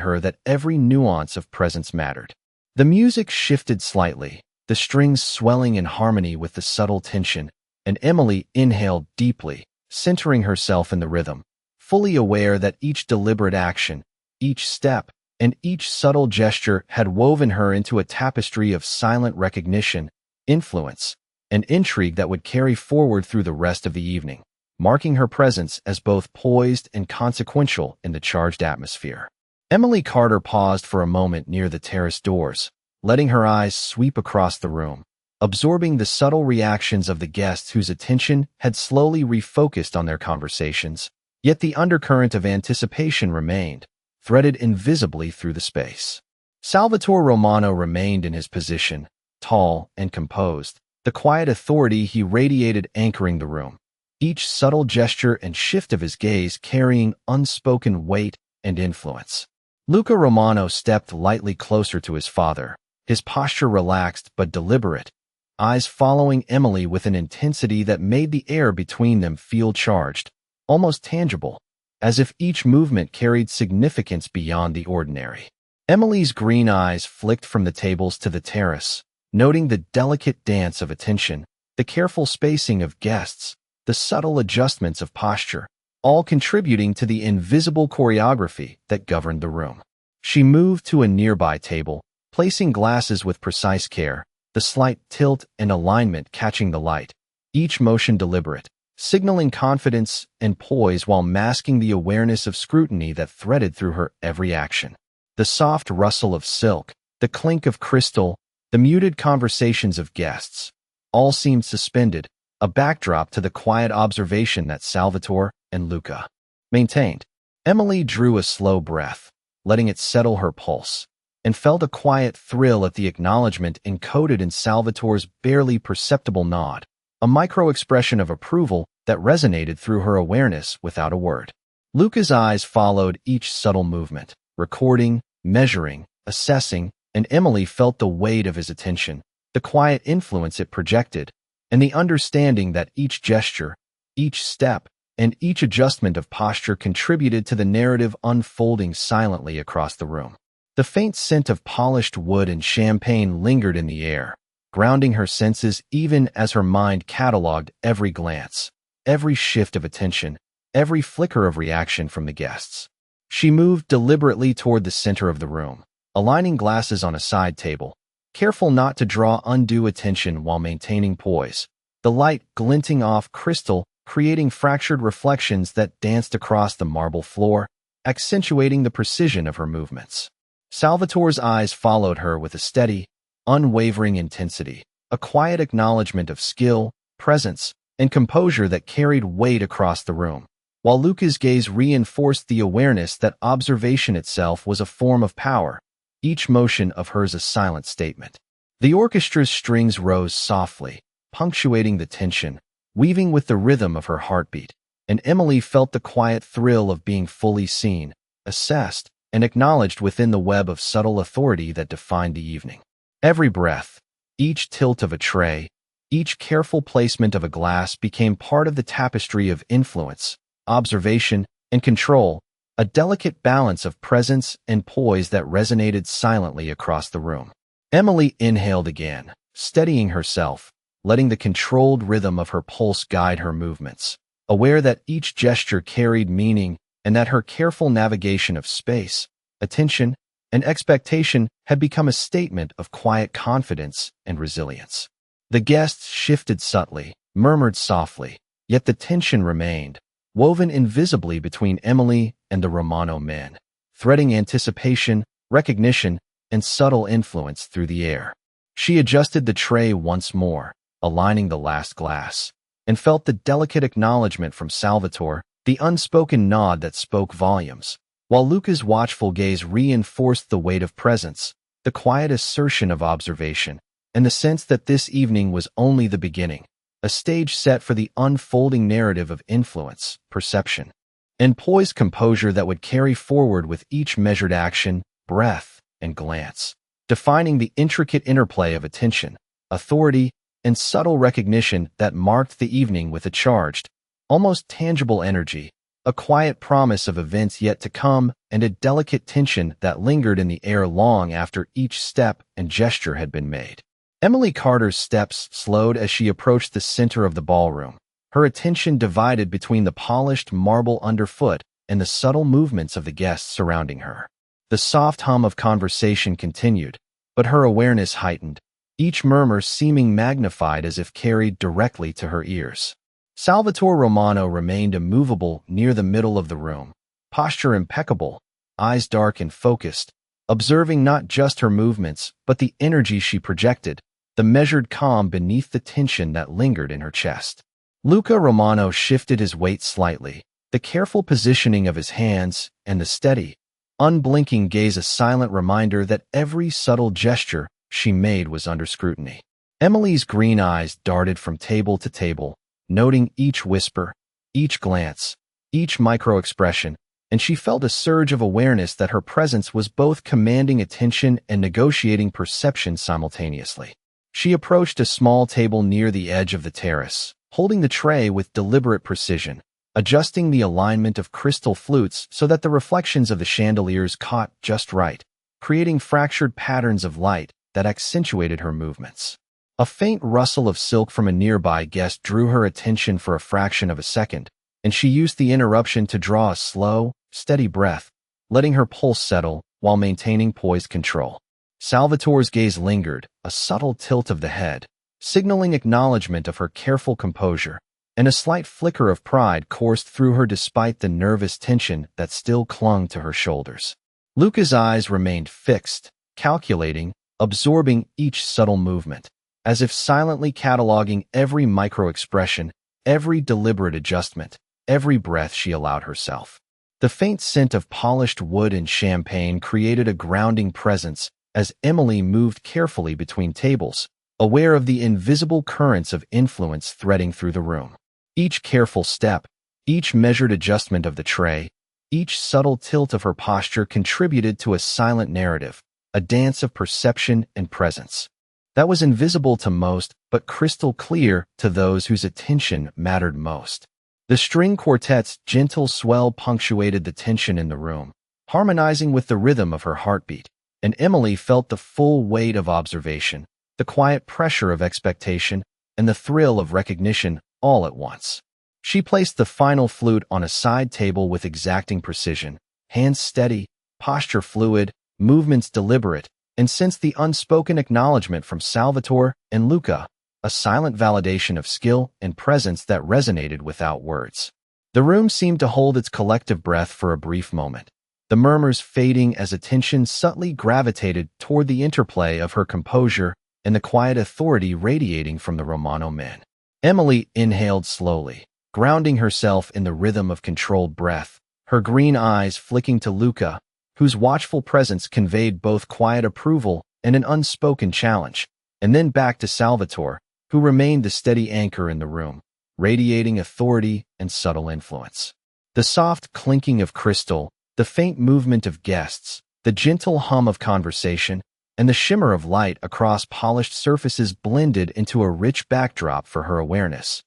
her that every nuance of presence mattered. The music shifted slightly, the strings swelling in harmony with the subtle tension, and Emily inhaled deeply, centering herself in the rhythm, fully aware that each deliberate action, each step, and each subtle gesture had woven her into a tapestry of silent recognition, influence, and intrigue that would carry forward through the rest of the evening, marking her presence as both poised and consequential in the charged atmosphere. Emily Carter paused for a moment near the terrace doors, letting her eyes sweep across the room, absorbing the subtle reactions of the guests whose attention had slowly refocused on their conversations, yet the undercurrent of anticipation remained, threaded invisibly through the space. Salvatore Romano remained in his position, tall and composed, the quiet authority he radiated anchoring the room, each subtle gesture and shift of his gaze carrying unspoken weight and influence. Luca Romano stepped lightly closer to his father, his posture relaxed but deliberate, eyes following Emily with an intensity that made the air between them feel charged, almost tangible, as if each movement carried significance beyond the ordinary. Emily's green eyes flicked from the tables to the terrace, noting the delicate dance of attention, the careful spacing of guests, the subtle adjustments of posture, all contributing to the invisible choreography that governed the room. She moved to a nearby table, placing glasses with precise care, the slight tilt and alignment catching the light, each motion deliberate, signaling confidence and poise while masking the awareness of scrutiny that threaded through her every action. The soft rustle of silk, the clink of crystal, the muted conversations of guests, all seemed suspended, a backdrop to the quiet observation that Salvatore and Luca maintained. Emily drew a slow breath, letting it settle her pulse, and felt a quiet thrill at the acknowledgment encoded in Salvatore's barely perceptible nod, a micro-expression of approval that resonated through her awareness without a word. Luca's eyes followed each subtle movement, recording, measuring, assessing, and Emily felt the weight of his attention, the quiet influence it projected, and the understanding that each gesture, each step, and each adjustment of posture contributed to the narrative unfolding silently across the room. The faint scent of polished wood and champagne lingered in the air, grounding her senses even as her mind cataloged every glance, every shift of attention, every flicker of reaction from the guests. She moved deliberately toward the center of the room, aligning glasses on a side table, careful not to draw undue attention while maintaining poise, the light glinting off crystal, creating fractured reflections that danced across the marble floor, accentuating the precision of her movements. Salvatore's eyes followed her with a steady, unwavering intensity, a quiet acknowledgment of skill, presence, and composure that carried weight across the room, while Luca's gaze reinforced the awareness that observation itself was a form of power, each motion of hers a silent statement. The orchestra's strings rose softly, punctuating the tension, weaving with the rhythm of her heartbeat, and Emily felt the quiet thrill of being fully seen, assessed, and acknowledged within the web of subtle authority that defined the evening. Every breath, each tilt of a tray, each careful placement of a glass became part of the tapestry of influence, observation, and control, a delicate balance of presence and poise that resonated silently across the room. Emily inhaled again, steadying herself, letting the controlled rhythm of her pulse guide her movements, aware that each gesture carried meaning and that her careful navigation of space, attention, and expectation had become a statement of quiet confidence and resilience. The guests shifted subtly, murmured softly, yet the tension remained, woven invisibly between Emily and the Romano men, threading anticipation, recognition, and subtle influence through the air. She adjusted the tray once more, aligning the last glass, and felt the delicate acknowledgment from Salvatore, the unspoken nod that spoke volumes, while Luca's watchful gaze reinforced the weight of presence, the quiet assertion of observation, and the sense that this evening was only the beginning, a stage set for the unfolding narrative of influence, perception, and poised composure that would carry forward with each measured action, breath, and glance, defining the intricate interplay of attention, authority, and subtle recognition that marked the evening with a charged, almost tangible energy, a quiet promise of events yet to come, and a delicate tension that lingered in the air long after each step and gesture had been made. Emily Carter's steps slowed as she approached the center of the ballroom, her attention divided between the polished marble underfoot and the subtle movements of the guests surrounding her. The soft hum of conversation continued, but her awareness heightened, each murmur seeming magnified as if carried directly to her ears. Salvatore Romano remained immovable near the middle of the room, posture impeccable, eyes dark and focused, observing not just her movements but the energy she projected, the measured calm beneath the tension that lingered in her chest. Luca Romano shifted his weight slightly, the careful positioning of his hands and the steady, unblinking gaze a silent reminder that every subtle gesture she made was under scrutiny. Emily's green eyes darted from table to table, noting each whisper, each glance, each micro-expression, and she felt a surge of awareness that her presence was both commanding attention and negotiating perception simultaneously. She approached a small table near the edge of the terrace, holding the tray with deliberate precision, adjusting the alignment of crystal flutes so that the reflections of the chandeliers caught just right, creating fractured patterns of light that accentuated her movements. A faint rustle of silk from a nearby guest drew her attention for a fraction of a second, and she used the interruption to draw a slow, steady breath, letting her pulse settle while maintaining poised control. Salvatore's gaze lingered, a subtle tilt of the head, signaling acknowledgment of her careful composure, and a slight flicker of pride coursed through her despite the nervous tension that still clung to her shoulders. Luca's eyes remained fixed, calculating, absorbing each subtle movement, as if silently cataloging every micro-expression, every deliberate adjustment, every breath she allowed herself. The faint scent of polished wood and champagne created a grounding presence as Emily moved carefully between tables, aware of the invisible currents of influence threading through the room. Each careful step, each measured adjustment of the tray, each subtle tilt of her posture contributed to a silent narrative, a dance of perception and presence that was invisible to most but crystal clear to those whose attention mattered most. The string quartet's gentle swell punctuated the tension in the room, harmonizing with the rhythm of her heartbeat, and Emily felt the full weight of observation, the quiet pressure of expectation, and the thrill of recognition all at once. She placed the final flute on a side table with exacting precision, hands steady, posture fluid, movements deliberate, and sensed the unspoken acknowledgment from Salvatore and Luca, a silent validation of skill and presence that resonated without words. The room seemed to hold its collective breath for a brief moment, the murmurs fading as attention subtly gravitated toward the interplay of her composure and the quiet authority radiating from the Romano men. Emily inhaled slowly, grounding herself in the rhythm of controlled breath, her green eyes flicking to Luca, whose watchful presence conveyed both quiet approval and an unspoken challenge, and then back to Salvatore, who remained the steady anchor in the room, radiating authority and subtle influence. The soft clinking of crystal, the faint movement of guests, the gentle hum of conversation, and the shimmer of light across polished surfaces blended into a rich backdrop for her awareness,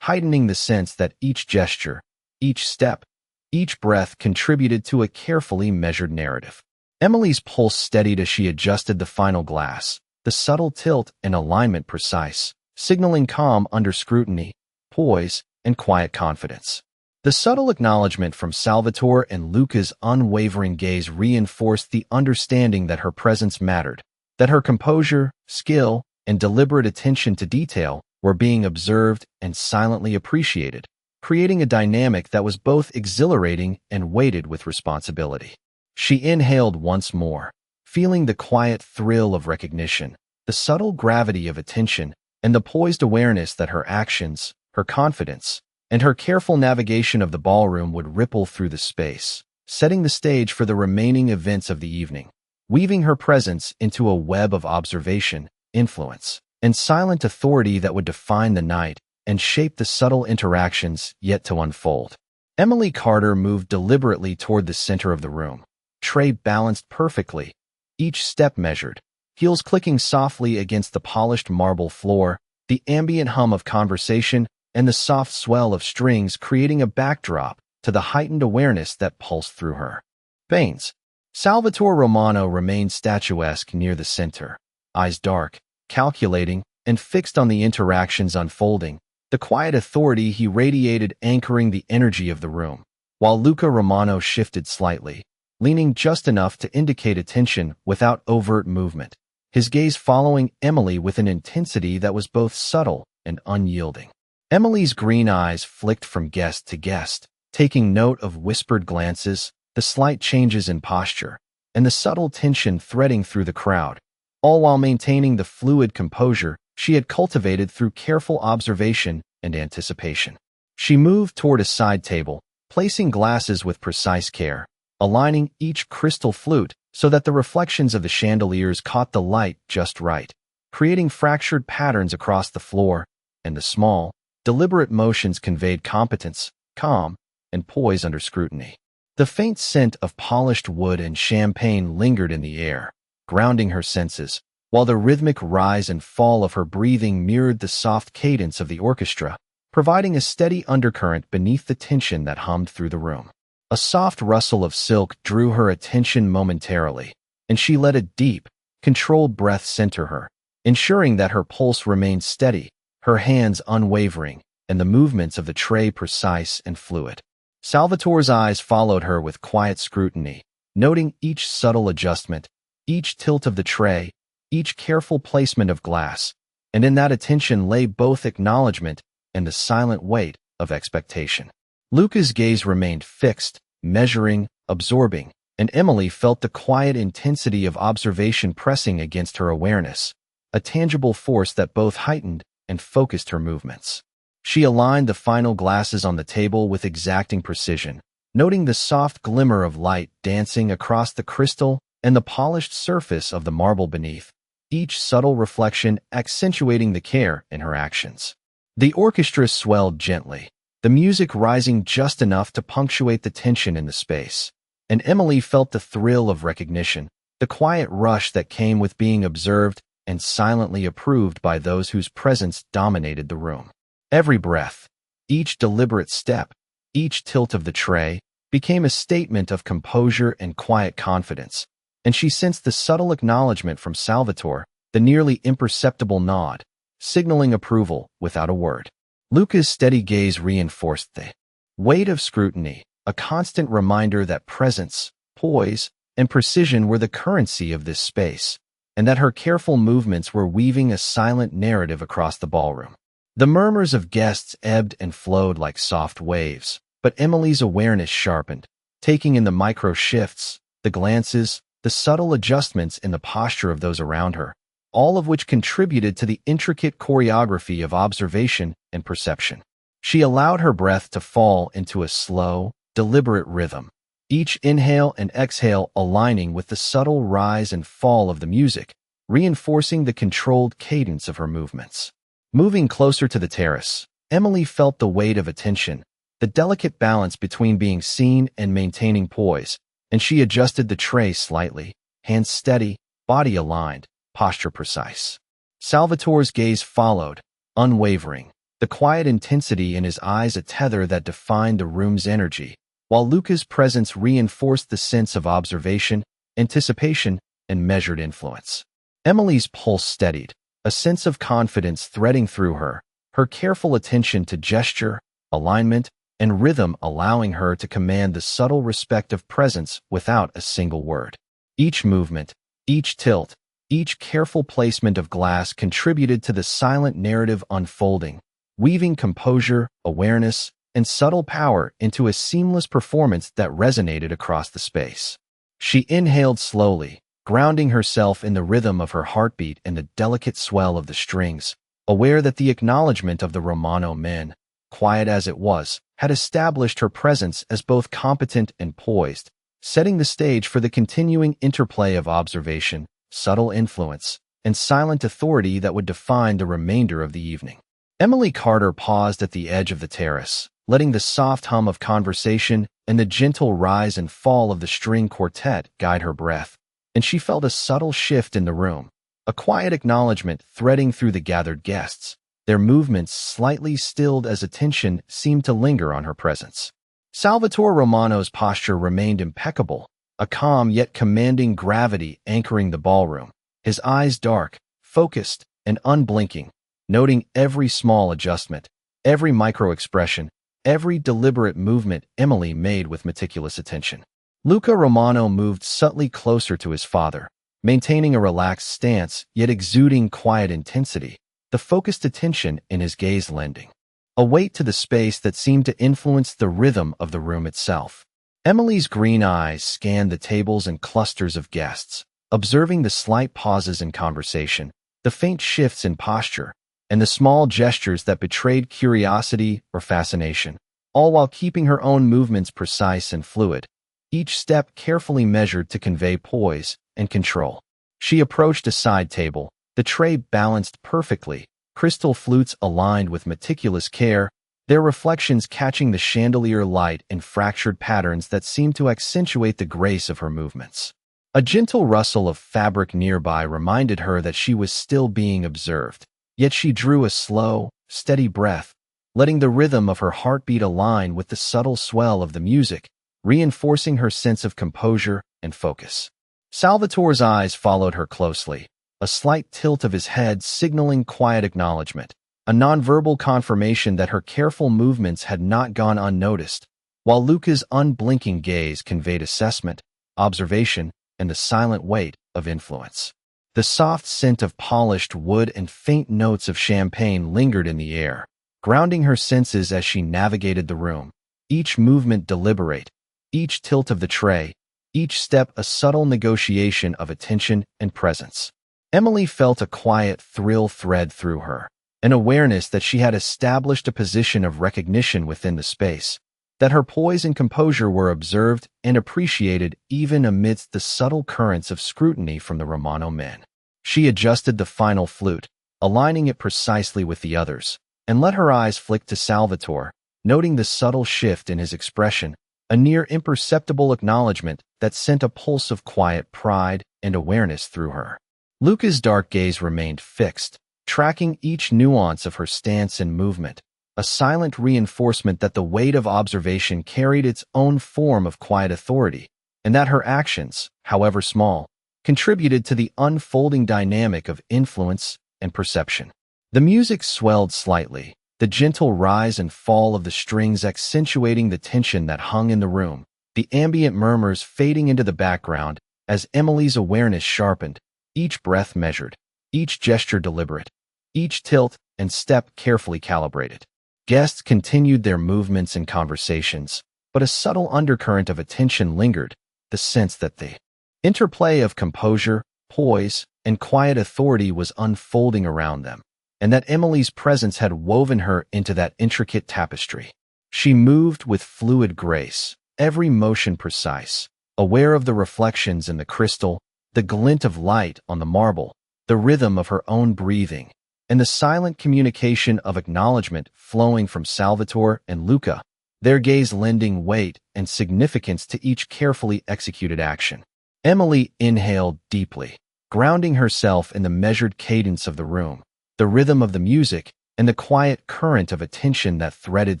heightening the sense that each gesture, each step, each breath contributed to a carefully measured narrative. Emily's pulse steadied as she adjusted the final glass, the subtle tilt and alignment precise, signaling calm under scrutiny, poise, and quiet confidence. The subtle acknowledgment from Salvatore and Luca's unwavering gaze reinforced the understanding that her presence mattered, that her composure, skill, and deliberate attention to detail were being observed and silently appreciated, creating a dynamic that was both exhilarating and weighted with responsibility. She inhaled once more, feeling the quiet thrill of recognition, the subtle gravity of attention, and the poised awareness that her actions, her confidence, and her careful navigation of the ballroom would ripple through the space, setting the stage for the remaining events of the evening, weaving her presence into a web of observation, influence, and silent authority that would define the night and shape the subtle interactions yet to unfold. Emily Carter moved deliberately toward the center of the room, tray balanced perfectly, each step measured, heels clicking softly against the polished marble floor, the ambient hum of conversation, and the soft swell of strings creating a backdrop to the heightened awareness that pulsed through her veins. Salvatore Romano remained statuesque near the center, eyes dark, calculating, and fixed on the interactions unfolding, the quiet authority he radiated anchoring the energy of the room, while Luca Romano shifted slightly, leaning just enough to indicate attention without overt movement, his gaze following Emily with an intensity that was both subtle and unyielding. Emily's green eyes flicked from guest to guest, taking note of whispered glances, the slight changes in posture, and the subtle tension threading through the crowd, all while maintaining the fluid composure she had cultivated through careful observation and anticipation. She moved toward a side table, placing glasses with precise care, aligning each crystal flute so that the reflections of the chandeliers caught the light just right, creating fractured patterns across the floor, and the small, deliberate motions conveyed competence, calm, and poise under scrutiny. The faint scent of polished wood and champagne lingered in the air, grounding her senses, while the rhythmic rise and fall of her breathing mirrored the soft cadence of the orchestra, providing a steady undercurrent beneath the tension that hummed through the room. A soft rustle of silk drew her attention momentarily, and she let a deep, controlled breath center her, ensuring that her pulse remained steady, her hands unwavering, and the movements of the tray precise and fluid. Salvatore's eyes followed her with quiet scrutiny, noting each subtle adjustment, each tilt of the tray, each careful placement of glass, and in that attention lay both acknowledgment and the silent weight of expectation. Luca's gaze remained fixed, measuring, absorbing, and Emily felt the quiet intensity of observation pressing against her awareness, a tangible force that both heightened and focused her movements. She aligned the final glasses on the table with exacting precision, noting the soft glimmer of light dancing across the crystal and the polished surface of the marble beneath, each subtle reflection accentuating the care in her actions. The orchestra swelled gently, the music rising just enough to punctuate the tension in the space, and Emily felt the thrill of recognition, the quiet rush that came with being observed and silently approved by those whose presence dominated the room. Every breath, each deliberate step, each tilt of the tray became a statement of composure and quiet confidence, and she sensed the subtle acknowledgment from Salvatore, the nearly imperceptible nod, signaling approval without a word. Luca's steady gaze reinforced the weight of scrutiny, a constant reminder that presence, poise, and precision were the currency of this space, and that her careful movements were weaving a silent narrative across the ballroom. The murmurs of guests ebbed and flowed like soft waves, but Emily's awareness sharpened, taking in the micro shifts, the glances, the subtle adjustments in the posture of those around her, all of which contributed to the intricate choreography of observation and perception. She allowed her breath to fall into a slow, deliberate rhythm, each inhale and exhale aligning with the subtle rise and fall of the music, reinforcing the controlled cadence of her movements. Moving closer to the terrace, Emily felt the weight of attention, the delicate balance between being seen and maintaining poise, and she adjusted the tray slightly, hands steady, body aligned, posture precise. Salvatore's gaze followed, unwavering, the quiet intensity in his eyes a tether that defined the room's energy, while Luca's presence reinforced the sense of observation, anticipation, and measured influence. Emily's pulse steadied, a sense of confidence threading through her, her careful attention to gesture, alignment, and rhythm allowing her to command the subtle respect of presence without a single word. Each movement, each tilt, each careful placement of glass contributed to the silent narrative unfolding, weaving composure, awareness, and subtle power into a seamless performance that resonated across the space. She inhaled slowly, grounding herself in the rhythm of her heartbeat and the delicate swell of the strings, aware that the acknowledgment of the Romano men, quiet as it was, had established her presence as both competent and poised, setting the stage for the continuing interplay of observation, subtle influence, and silent authority that would define the remainder of the evening. Emily Carter paused at the edge of the terrace, letting the soft hum of conversation and the gentle rise and fall of the string quartet guide her breath, and she felt a subtle shift in the room, a quiet acknowledgment threading through the gathered guests, their movements slightly stilled as attention seemed to linger on her presence. Salvatore Romano's posture remained impeccable, a calm yet commanding gravity anchoring the ballroom, his eyes dark, focused, and unblinking, noting every small adjustment, every micro-expression, every deliberate movement Emily made with meticulous attention. Luca Romano moved subtly closer to his father, maintaining a relaxed stance yet exuding quiet intensity, the focused attention in his gaze lending a weight to the space that seemed to influence the rhythm of the room itself. Emily's green eyes scanned the tables and clusters of guests, observing the slight pauses in conversation, the faint shifts in posture, and the small gestures that betrayed curiosity or fascination, all while keeping her own movements precise and fluid, each step carefully measured to convey poise and control. She approached a side table, the tray balanced perfectly, crystal flutes aligned with meticulous care, their reflections catching the chandelier light in fractured patterns that seemed to accentuate the grace of her movements. A gentle rustle of fabric nearby reminded her that she was still being observed, yet she drew a slow, steady breath, letting the rhythm of her heartbeat align with the subtle swell of the music, reinforcing her sense of composure and focus. Salvatore's eyes followed her closely, a slight tilt of his head signaling quiet acknowledgment, a nonverbal confirmation that her careful movements had not gone unnoticed, while Luca's unblinking gaze conveyed assessment, observation, and the silent weight of influence. The soft scent of polished wood and faint notes of champagne lingered in the air, grounding her senses as she navigated the room, each movement deliberate, each tilt of the tray, each step a subtle negotiation of attention and presence. Emily felt a quiet thrill thread through her, an awareness that she had established a position of recognition within the space, that her poise and composure were observed and appreciated even amidst the subtle currents of scrutiny from the Romano men. She adjusted the final flute, aligning it precisely with the others, and let her eyes flick to Salvatore, noting the subtle shift in his expression, a near imperceptible acknowledgment that sent a pulse of quiet pride and awareness through her. Luca's dark gaze remained fixed, tracking each nuance of her stance and movement, a silent reinforcement that the weight of observation carried its own form of quiet authority, and that her actions, however small, contributed to the unfolding dynamic of influence and perception. The music swelled slightly, the gentle rise and fall of the strings accentuating the tension that hung in the room, the ambient murmurs fading into the background as Emily's awareness sharpened, each breath measured, each gesture deliberate, each tilt and step carefully calibrated. Guests continued their movements and conversations, but a subtle undercurrent of attention lingered, the sense that the interplay of composure, poise, and quiet authority was unfolding around them, and that Emily's presence had woven her into that intricate tapestry. She moved with fluid grace, every motion precise, aware of the reflections in the crystal, the glint of light on the marble, the rhythm of her own breathing, and the silent communication of acknowledgment flowing from Salvatore and Luca, their gaze lending weight and significance to each carefully executed action. Emily inhaled deeply, grounding herself in the measured cadence of the room, the rhythm of the music, and the quiet current of attention that threaded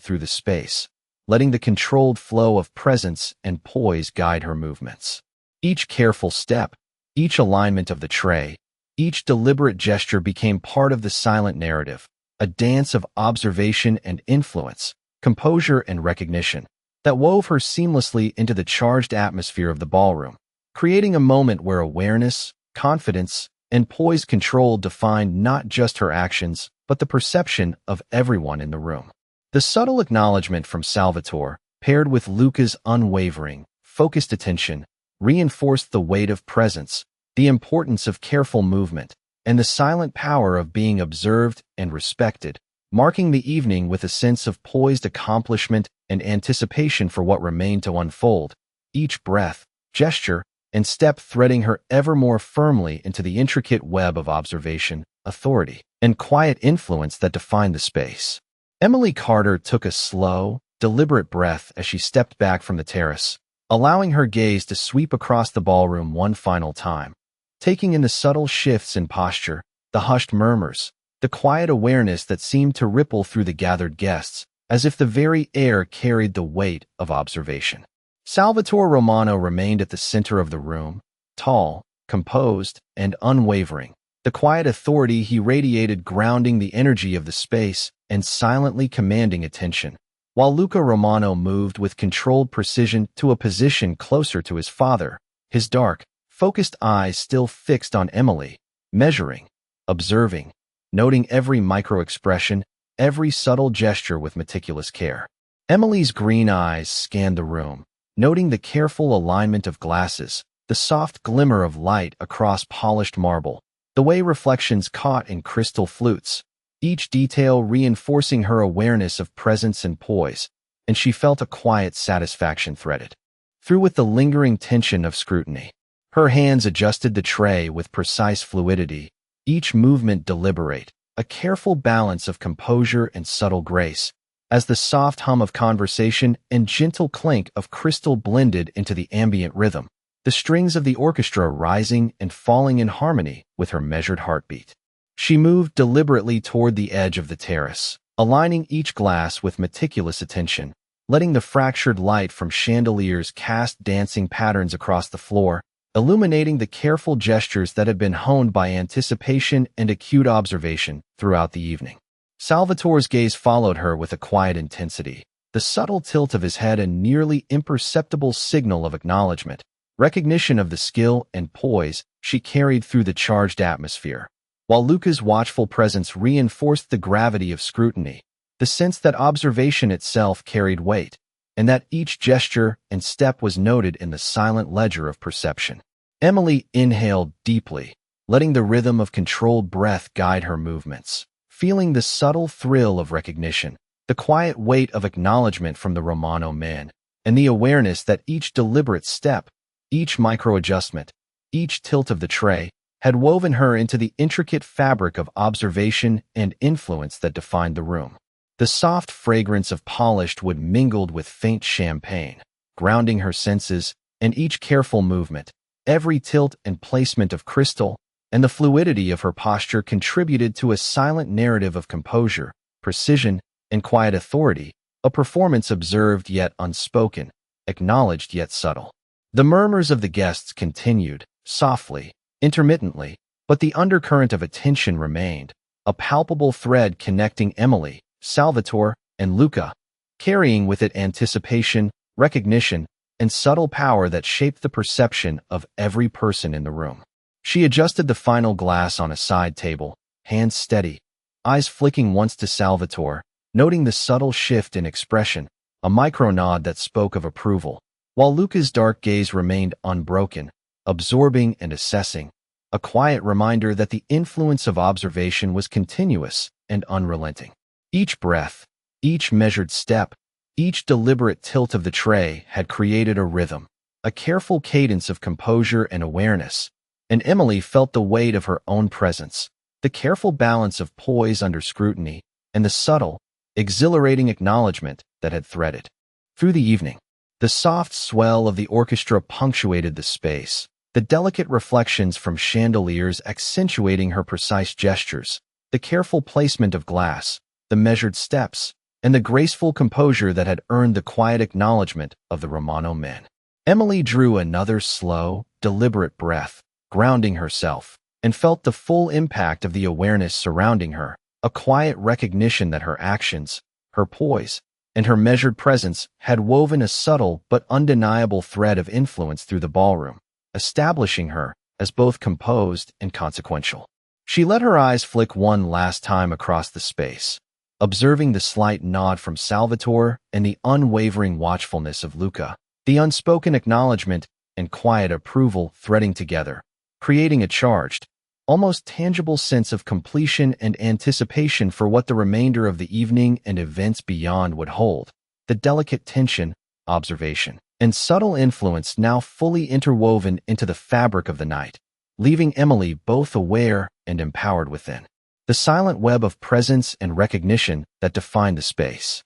through the space, letting the controlled flow of presence and poise guide her movements. Each careful step, each alignment of the tray, each deliberate gesture became part of the silent narrative, a dance of observation and influence, composure and recognition, that wove her seamlessly into the charged atmosphere of the ballroom, creating a moment where awareness, confidence, and poise control defined not just her actions, but the perception of everyone in the room. The subtle acknowledgment from Salvatore, paired with Luca's unwavering, focused attention, reinforced the weight of presence, the importance of careful movement, and the silent power of being observed and respected, marking the evening with a sense of poised accomplishment and anticipation for what remained to unfold, each breath, gesture, and step threading her ever more firmly into the intricate web of observation, authority, and quiet influence that defined the space. Emily Carter took a slow, deliberate breath as she stepped back from the terrace, allowing her gaze to sweep across the ballroom one final time, taking in the subtle shifts in posture, the hushed murmurs, the quiet awareness that seemed to ripple through the gathered guests, as if the very air carried the weight of observation. Salvatore Romano remained at the center of the room, tall, composed, and unwavering. The quiet authority he radiated grounding the energy of the space and silently commanding attention, while Luca Romano moved with controlled precision to a position closer to his father, his dark, focused eyes still fixed on Emily, measuring, observing, noting every micro-expression, every subtle gesture with meticulous care. Emily's green eyes scanned the room, noting the careful alignment of glasses, the soft glimmer of light across polished marble, the way reflections caught in crystal flutes, each detail reinforcing her awareness of presence and poise, and she felt a quiet satisfaction threaded through with the lingering tension of scrutiny. Her hands adjusted the tray with precise fluidity, each movement deliberate, a careful balance of composure and subtle grace, as the soft hum of conversation and gentle clink of crystal blended into the ambient rhythm, the strings of the orchestra rising and falling in harmony with her measured heartbeat. She moved deliberately toward the edge of the terrace, aligning each glass with meticulous attention, letting the fractured light from chandeliers cast dancing patterns across the floor, illuminating the careful gestures that had been honed by anticipation and acute observation throughout the evening. Salvatore's gaze followed her with a quiet intensity, the subtle tilt of his head a nearly imperceptible signal of acknowledgment, recognition of the skill and poise she carried through the charged atmosphere, while Luca's watchful presence reinforced the gravity of scrutiny, the sense that observation itself carried weight, and that each gesture and step was noted in the silent ledger of perception. Emily inhaled deeply, letting the rhythm of controlled breath guide her movements, feeling the subtle thrill of recognition, the quiet weight of acknowledgment from the Romano man, and the awareness that each deliberate step, each micro-adjustment, each tilt of the tray, had woven her into the intricate fabric of observation and influence that defined the room. The soft fragrance of polished wood mingled with faint champagne, grounding her senses, and each careful movement, every tilt and placement of crystal, and the fluidity of her posture contributed to a silent narrative of composure, precision, and quiet authority, a performance observed yet unspoken, acknowledged yet subtle. The murmurs of the guests continued, softly, intermittently, but the undercurrent of attention remained, a palpable thread connecting Emily, Salvatore, and Luca, carrying with it anticipation, recognition, and subtle power that shaped the perception of every person in the room. She adjusted the final glass on a side table, hands steady, eyes flicking once to Salvatore, noting the subtle shift in expression, a micro-nod that spoke of approval, while Luca's dark gaze remained unbroken, absorbing and assessing, a quiet reminder that the influence of observation was continuous and unrelenting. Each breath, each measured step, each deliberate tilt of the tray had created a rhythm, a careful cadence of composure and awareness, and Emily felt the weight of her own presence, the careful balance of poise under scrutiny, and the subtle, exhilarating acknowledgment that had threaded through the evening. The soft swell of the orchestra punctuated the space, the delicate reflections from chandeliers accentuating her precise gestures, the careful placement of glass, the measured steps, and the graceful composure that had earned the quiet acknowledgment of the Romano men. Emily drew another slow, deliberate breath, grounding herself, and felt the full impact of the awareness surrounding her, a quiet recognition that her actions, her poise, and her measured presence had woven a subtle but undeniable thread of influence through the ballroom, establishing her as both composed and consequential. She let her eyes flick one last time across the space, observing the slight nod from Salvatore and the unwavering watchfulness of Luca, the unspoken acknowledgment and quiet approval threading together, creating a charged, almost tangible sense of completion and anticipation for what the remainder of the evening and events beyond would hold. The delicate tension, observation, and subtle influence now fully interwoven into the fabric of the night, leaving Emily both aware and empowered within the silent web of presence and recognition that defined the space.